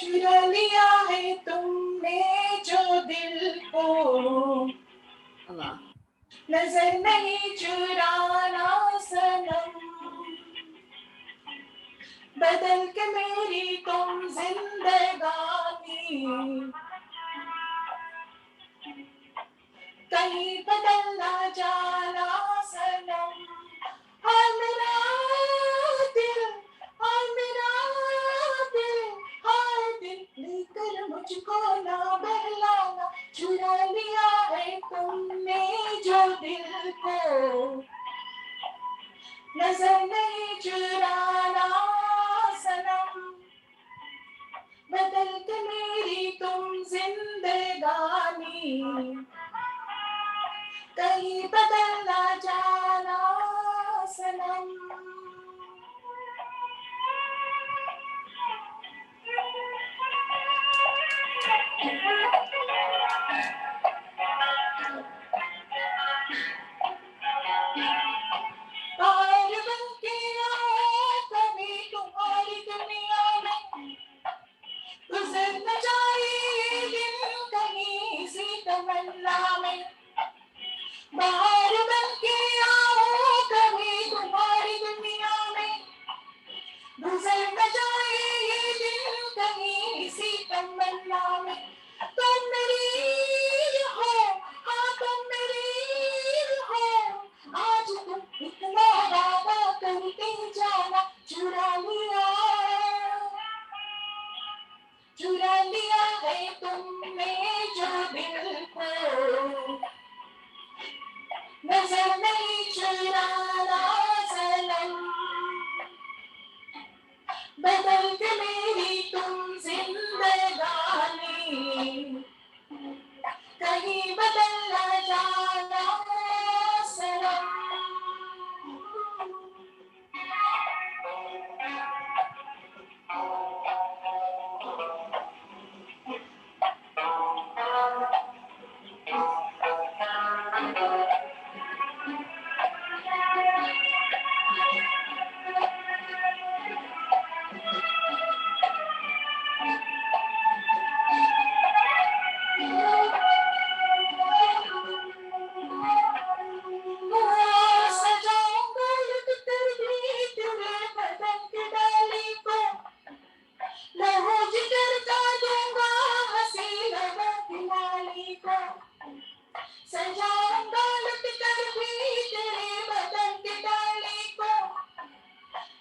चुरा लिया है तुमने जो दिल को, नजर नहीं चुराना सनम, बदल के मेरी तुम जिंदगानी, कहीं बदल ना जाना सनम। हाँ मेरा दिल, हाँ मेरा दिल, हाँ दिल लेकर मुझको ना बहलाना, चुरा लिया है तुमने जो दिल को, नजर नहीं चुराना सनम, बदल के मेरी तुम जिंदगानी, कहीं बदल ना जाना सनम। और बन के आओ कभी तुम्हारी दुनिया में, गुजर न जाए ये दिन कहीं सी तमन्ना में। बाहर बन के आओ कभी तुम्हारी दुनिया में, गुजर न जाए ये दिन कहीं सी तमन्ना में। तुम मेरी हो, हाँ तुम मेरी हो, आज तुम इतना वादा करके जाना, चुरा लिया है तुमने जो दिल को, नजर नहीं चुराना सनम, बदल के मेरी तुम जिंदगानी, कहीं बदल ना जाना सनम। सजाऊंगा लुट कर भी तेरे बदन की डाली को, लहू जिगर का दूंगा हंसी लबों की लाली को। सजाऊंगा लुट कर भी तेरे बदन की डाली को,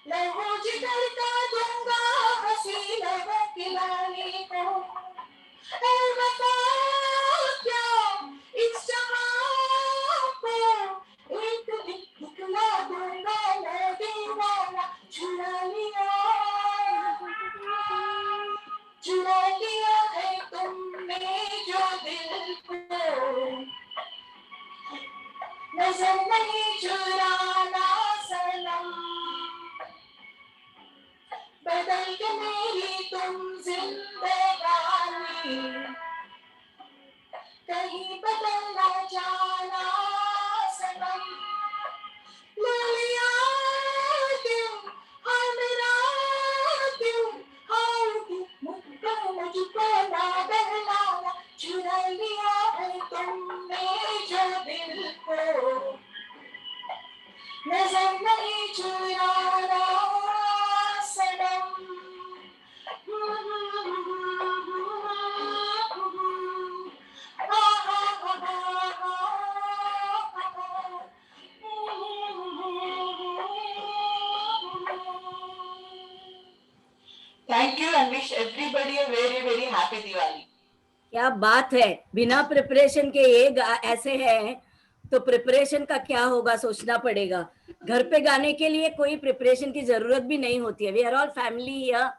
लहू जिगर का दूंगा हंसी लबों की लाली को। ऐ वफा क्या इस जहां को, एक दिखला दूंगा मैं दीवाना, चुरा लिया है तुमने जो दिल को, नजर नहीं चुराना सनम, बदल के मेरी तुम जिंदगानी, कहीं बदल ना जाना सनम। ले लिया दिल, हाँ मेरा दिल, हाँ मुझको ना बहलाना, चुरा लिया है तुमने जो दिल को, नजर नहीं चुराना सनम। Thank you and wish everybody a very very happy Diwali. क्या बात है, बिना प्रिपरेशन के ये ऐसे हैं तो प्रिपरेशन का क्या होगा सोचना पड़ेगा। घर पे गाने के लिए कोई प्रिपरेशन की जरूरत भी नहीं होती है। We are all family here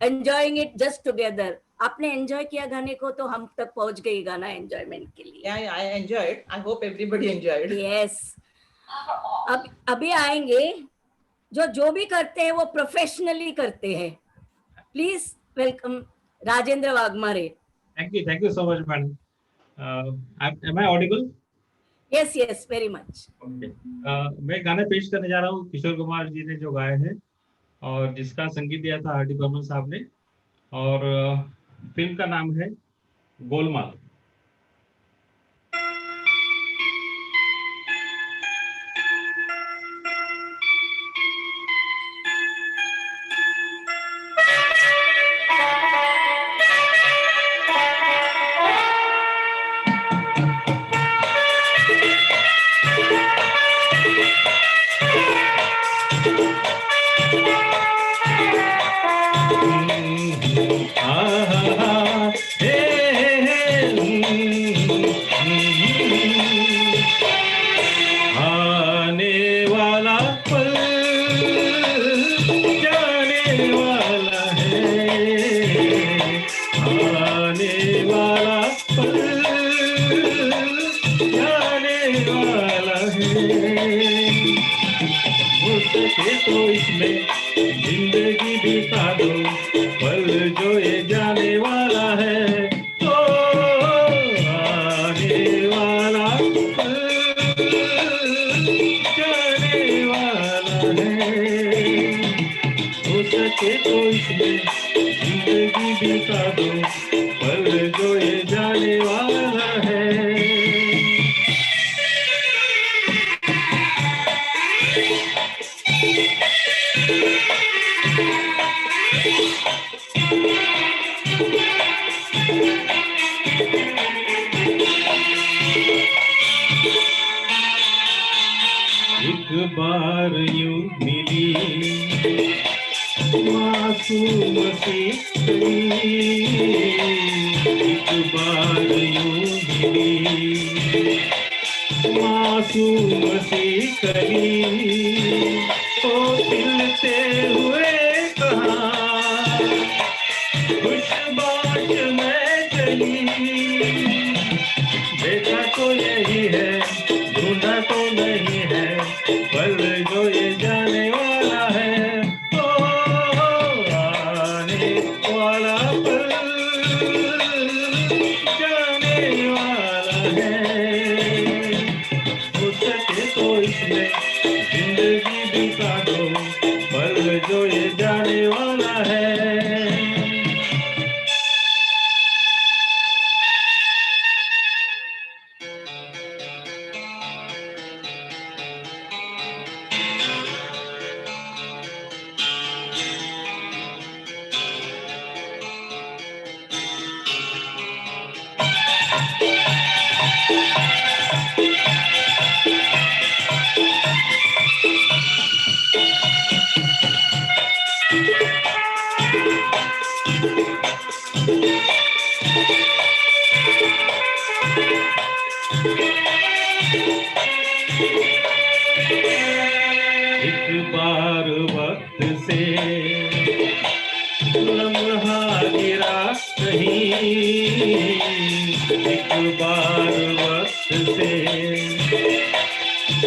enjoying it just together. आपने एंजॉय किया गाने को तो हम तक पहुंच गई गाना एंजॉयमेंट के लिए। Yeah, I enjoyed. I hope everybody enjoyed. Yes. अब अभी आएंगे जो भी करते हैं वो प्रोफेशनली करते हैं। Please welcome Rajendra Waghmare. Thank you so much, madam. Am I audible? Yes, yes, very much. Okay. मैं गाना पेश करने जा रहा हूँ किशोर कुमार जी ने जो गाए हैं और जिसका संगीत दिया था आर डी बर्मन साहब ने और फिल्म का नाम है गोलमाल। आने वाला पल जाने वाला है, आने वाला पल जाने वाला है। हो सके तो इसमें जिंदगी बिता दो, पल जो ये जाने वाला है। तो आने वाला पल जाने वाला है। हो सके तो इसमें जिंदगी बिता दो, पल जो ये जाने वाला है। एक बार यूं मिली मासूम सी कली, एक बार यूं मिली मासूम सी कली, ओ खिलते हुए कहाँ खुशबाश में चली। देखा तो यही है, ढूंढा तो नहीं है, पल जो ये जाने वाला है। ओ आने वाला पल जाने वाला है। हो सके तो इसमें जिंदगी बिता दो, पल जो ये जाने वाला है। एक बार वक्त से लम्हा गिरा कहीं, एक बार वक्त से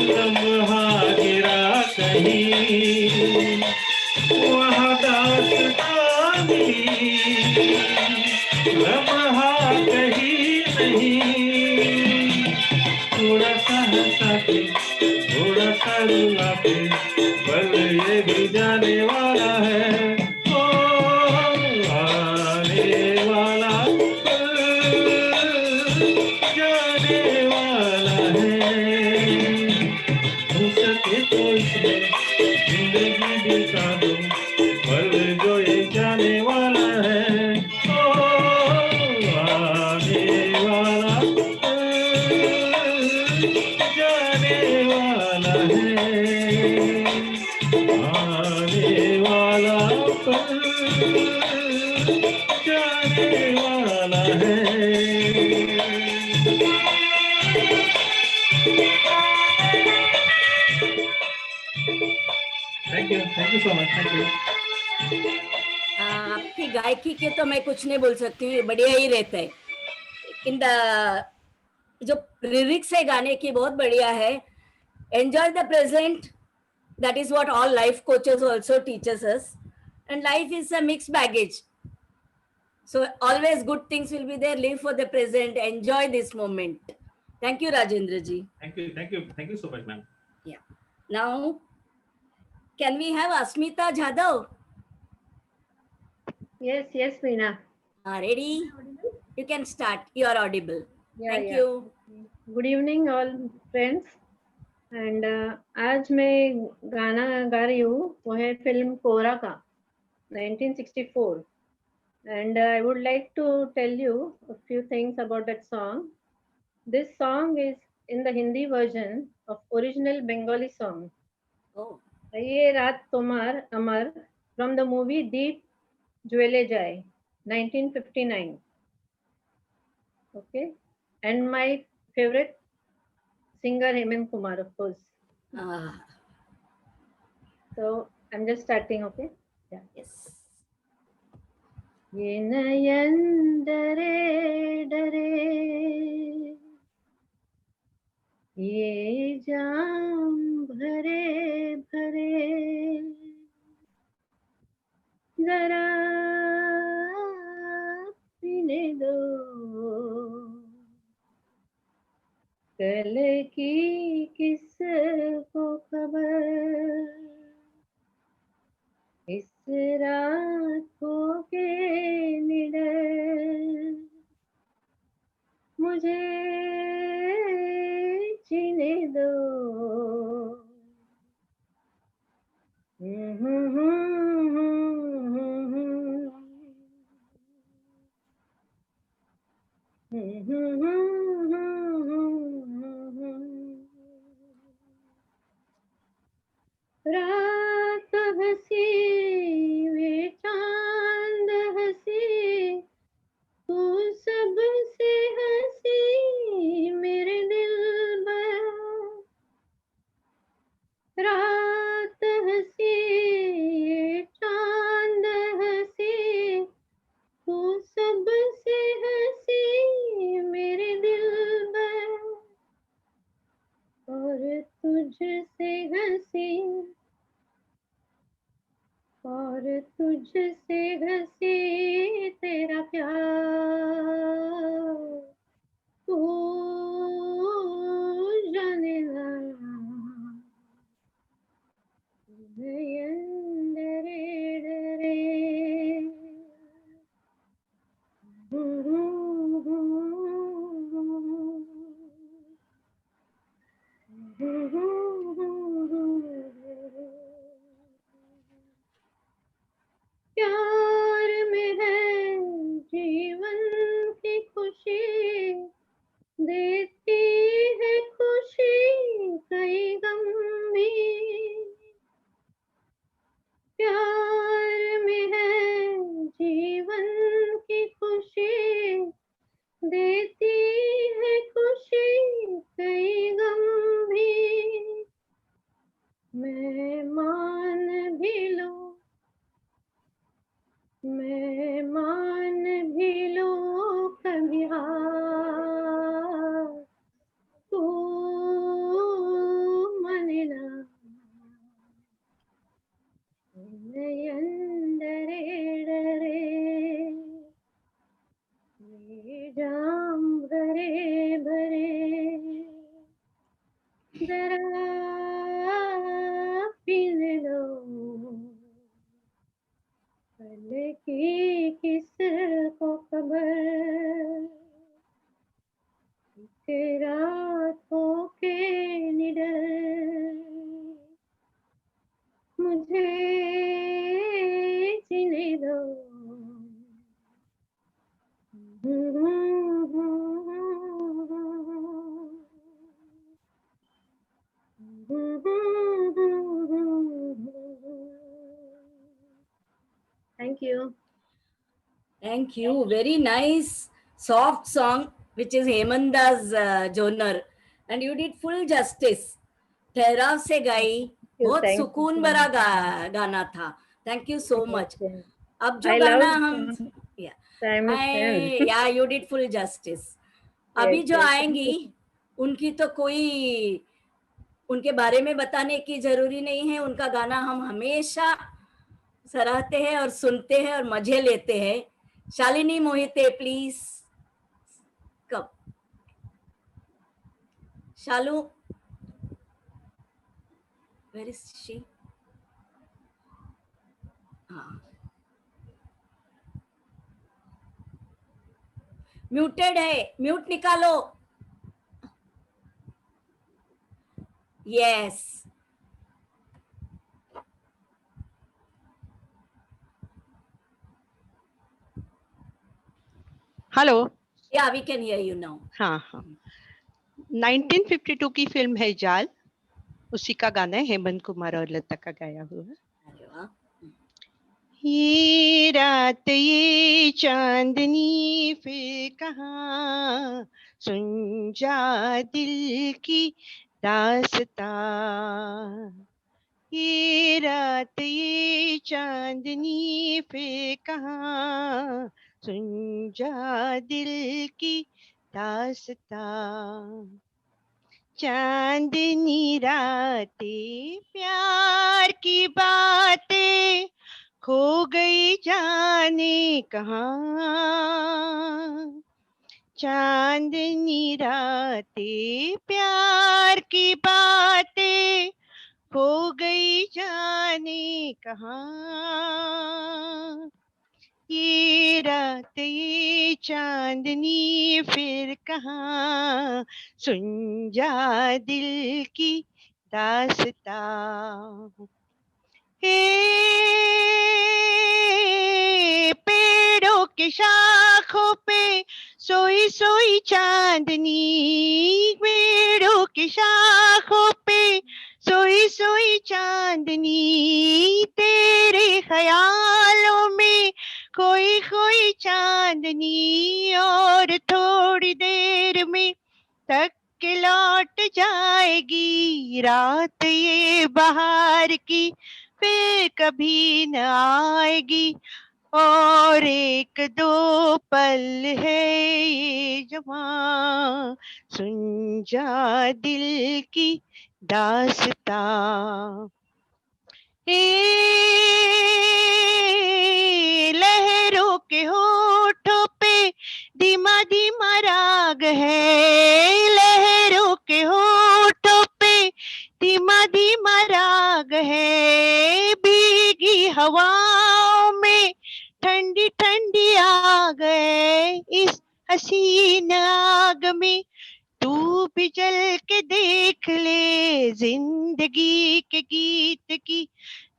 लम्हा गिरा कहीं, वहाँ दास्तां मिली, लम्हा कहीं नहीं। थोड़ा सा हंसा के, थोड़ा सा रुला के, पल ये भी जाने वाला है। ओ आने वाला पल जाने वाला है। हो सके तो इसमें जिंदगी बिता दो, पल जो ये जाने वाला है। ओ आने वाला जाने वाला है, आने वाला पल जाने वाला है। Thank you so much, thank you. आपकी गायकी के तो मैं कुछ नहीं बोल सकती हूँ, बढ़िया ही रहता है। इन जो लिरिक्स है गाने की बहुत बढ़िया है। Enjoy the present, that is what all life coaches also teaches us, and life is a mixed baggage, so always good things will be there. Live for the present, enjoy this moment. Thank you, Rajendra ji. Thank you so much, ma'am. Yeah, now can we have Asmita Jadhav? Yes, yes, Meena. Ready? You can start. You are audible. Yeah, Thank yeah. you. Good evening, all friends. And आज मैं गाना गा रही हूँ, वो है film कोरा का 1964. And I would like to tell you a few things about that song. This song is in the Hindi version of original Bengali song. Oh. Ye Raat Tomar Amar from the movie Deep Jwele Jai, 1959. Okay. And my favorite singer Hemant Kumar, of course. So I'm just starting, okay? Yeah. Yes. ये नयन डरे डरे, ये जाम भरे भरे, जरा पीने दो, कल की किसको खबर, इस रातों के निडर, मुझे जीने दो। रात हसी वे चांद हसी, तू सबसे हसी मेरे दिलबर, रात हसी ये चांद हसी, तू सबसे हसी मेरे दिलबर, और तुझसे हसी, और तुझसे हसी तेरा प्यार, तू जाने ना, नयन डरे डरे, प्यार में है जीवन की खुशी, देती है खुशी कई गम भी, प्यार में है जीवन की खुशी, देती है खुशी कई गम भी, मैं मान भी लो, मैं मान भी लो कभी हार, तू माने ना, नयन डरे डरे, ये जाम भरे भरे, जरा पीने दो, कल की किसको खबर, एक रातों के निडर, मुझे जीने दो। Thank you. Thank you. Very nice, soft song, which is Hemanda's genre. And you did full justice. ठहराव से गाई, बहुत Thank you सुकून so भरा much. गाना था. Thank you so much. अब जो I गाना love हम Time is spent. yeah, you did full justice. अभी Yes, जो yes. आएंगी उनकी तो कोई उनके बारे में बताने की जरूरी नहीं है. उनका गाना हम हमेशा सराहते हैं और सुनते हैं और मजे लेते हैं. शालिनी मोहिते, प्लीज कब. Shalu, where is she? हाँ, म्यूटेड है, म्यूट निकालो। Yes, hello. Yeah we can hear you now. हाँ हाँ, 1952 की फिल्म है जाल, उसी का गाना है, हेमंत कुमार और लता का गाया हुआ है। अरे वाह। ये रात ये चांदनी फिर कहाँ, सुन जा दिल की दास्तां। ये रात ये चांदनी फिर कहाँ, सुन जा दिल की दास्तां। चांदनी रातें प्यार की बातें खो गई जाने कहाँ। चांदनी रातें प्यार की बातें खो गई जाने कहाँ। ये रात ये चांदनी फिर कहाँ, सुन जा दिल की दास्तां। पेड़ों के शाखों पे सोई सोई चांदनी, पेड़ों के शाखों पे सोई सोई चांदनी, तेरे ख्यालों में खोई खोई चांदनी, और थोड़ी देर में तक के लौट जाएगी रात ये बहार की, फिर कभी न आएगी। और एक दो पल है ये जवां, सुन जा दिल की दास्तां। लहरों के होठों पे धीमा धीमा राग है, लहरों के होठों पे धीमा धीमा राग है, भीगी हवाओं में ठंडी ठंडी आग है। इस हसीन आग में तू भी जल के देख ले, जिंदगी के गीत की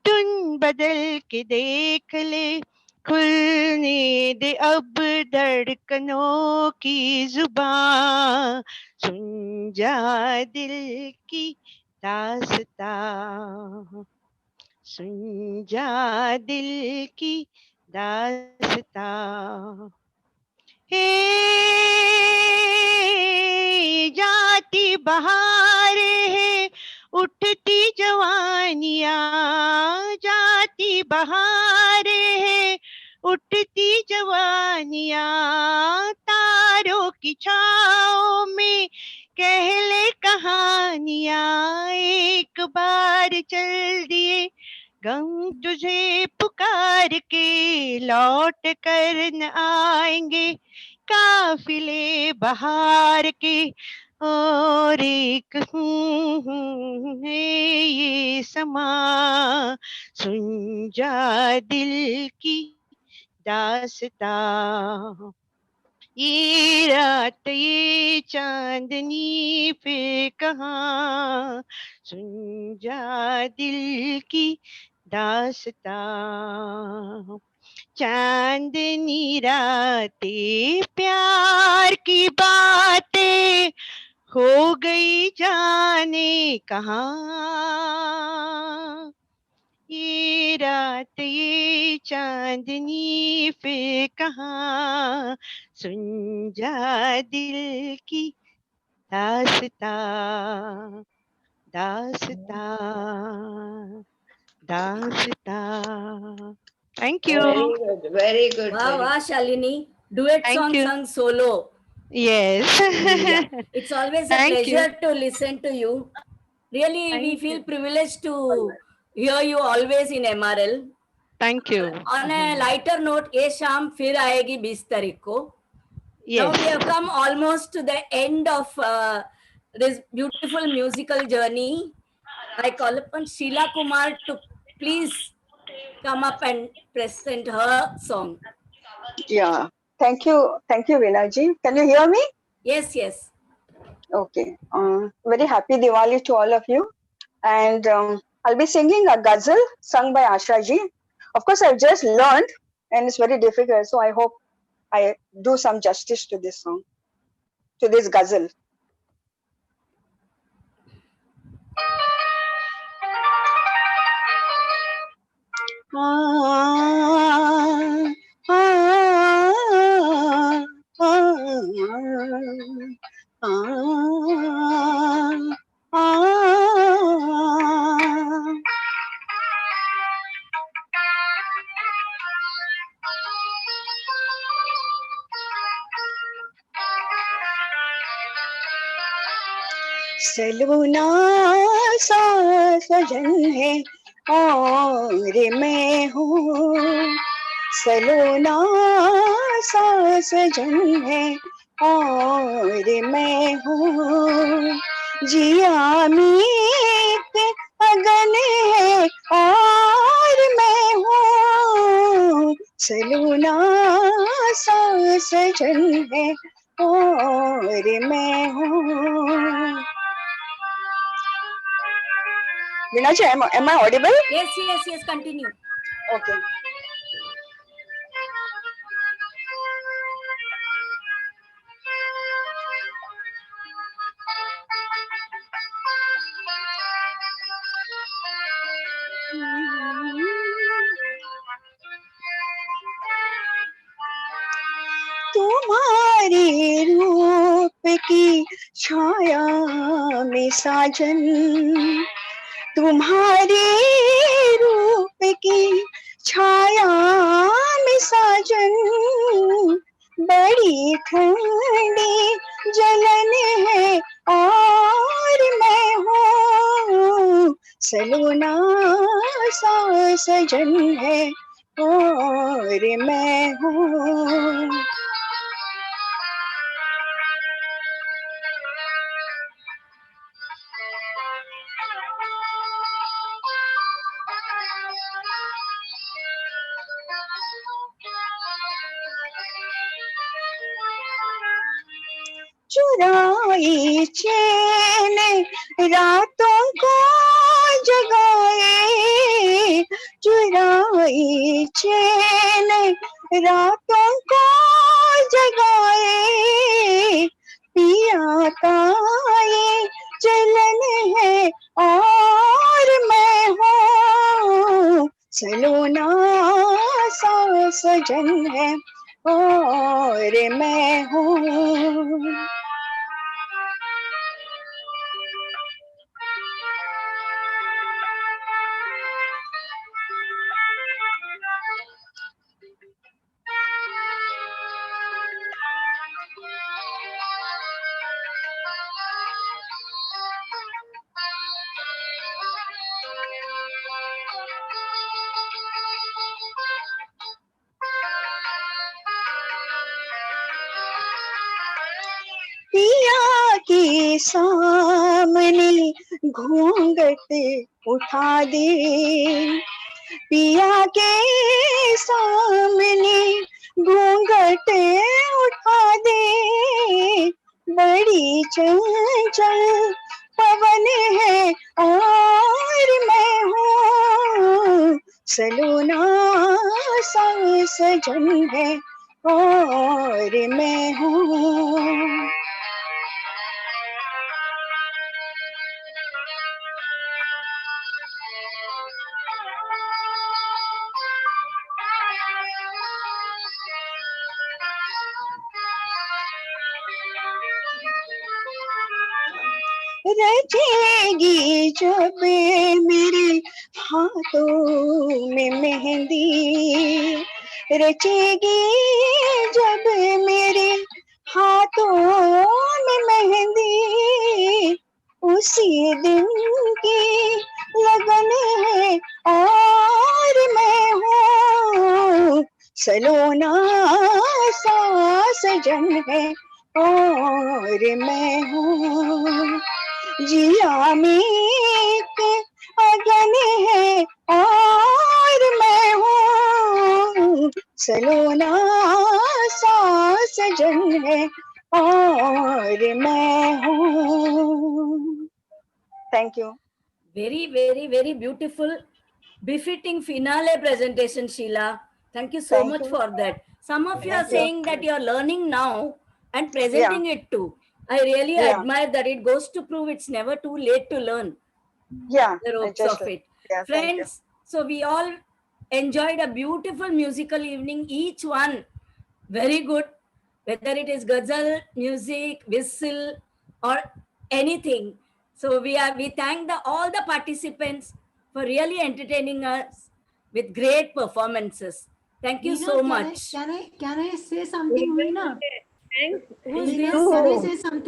धुन बदल के देख ले, खुलने दे अब धड़कनों की जुबां, सुन जा दिल की दास्तां, सुन जा दिल की दास्तां। जाती बहार है उठती जवानियाँ, जाती बहार है उठती जवानियाँ, तारों की छाँव में कह ले कहानियाँ, एक बार चल दिए गम तुझे पुकार के, लौट कर न आएंगे काफिले बहार के। और एक है ये समा, सुन जा दिल की दास्तां। ये रात ये चांदनी फिर कहाँ, सुन जा दिल की दास्तां। चांदनी रातें प्यार की बातें खो गई जाने कहाँ। ये रात ये चांदनी फिर कहाँ, सुन जा दिल की दास्तां, दास्तां, दास्तां। Thank you. Very good, very good. Wow, wow, Shalini. Duet Thank song you. sung solo. Yes. Yeah. It's always a Thank pleasure you. to listen to you. Really, we Thank feel you. privileged to hear you always in MRL. Thank you. On a lighter note, ये शाम फिर आएगी 20 तारीख को. Now we have come almost to the end of this beautiful musical journey. I call upon Sheila Kumar to please come up and present her song. Yeah. Thank you, Veena ji. Can you hear me? Yes, yes. Okay. Very happy Diwali to all of you. And I'll be singing a ghazal sung by Asha ji. Of course, I've just learned and it's very difficult. So I hope I do some justice to this song, to this ghazal. सलोना सा सजन है और मैं हूँ, सलोना सा सजन है और मैं हूँ, जिया मीत अगन है और मैं हूँ, सलोना सा सजन है और मैं हूँ। Veena ji, am I audible? Yes, yes, yes. Continue. Okay. तुम्हारे रूप की छाया में साजन, तुम्हारे रूप की छाया में साजन, बड़ी ठंडी जलन है और मैं हूँ, सलोना सा सजन है और मैं हूँ। चुराई चैन रातों को जगाए, चुराई चैन रातों को जगाए, पिया का ये चलन है और मैं हूँ, सलोना सा सजन है और मैं हूँ। पिया के सामने घूंघट उठा दे, पिया के सामने घूंघट उठा दे, बड़ी चंचल पवन है और मैं हूँ, सलोना सा सजन है और मैं हूँ। रचेगी जब मेरे हाथों में मेहंदी, रचेगी जब मेरे हाथों में मेहंदी, उसी दिन की लगन है और मैं हूँ, सलोना सा सजन है और मैं हूँ, जिया मीत अगन है और मैं हूँ, सलोना सा सजन है और मैं हूँ. Thank you. Very, very, very beautiful, befitting finale presentation, Sheila. Thank you so Thank much you. for that. Some of you are Thank you. saying that you are learning now and presenting it too. I really Yeah. admire that. It goes to prove it's never too late to learn Yeah, the I ropes just of it. yeah, thank you. Friends, so we all enjoyed a beautiful musical evening, each one very good, whether it is ghazal, music, whistle, or anything. So we thank all the participants for really entertaining us with great performances. Thank you Veena, so can much. Can I say something, Veena? Thanks. Who's Veena, this? can I say something?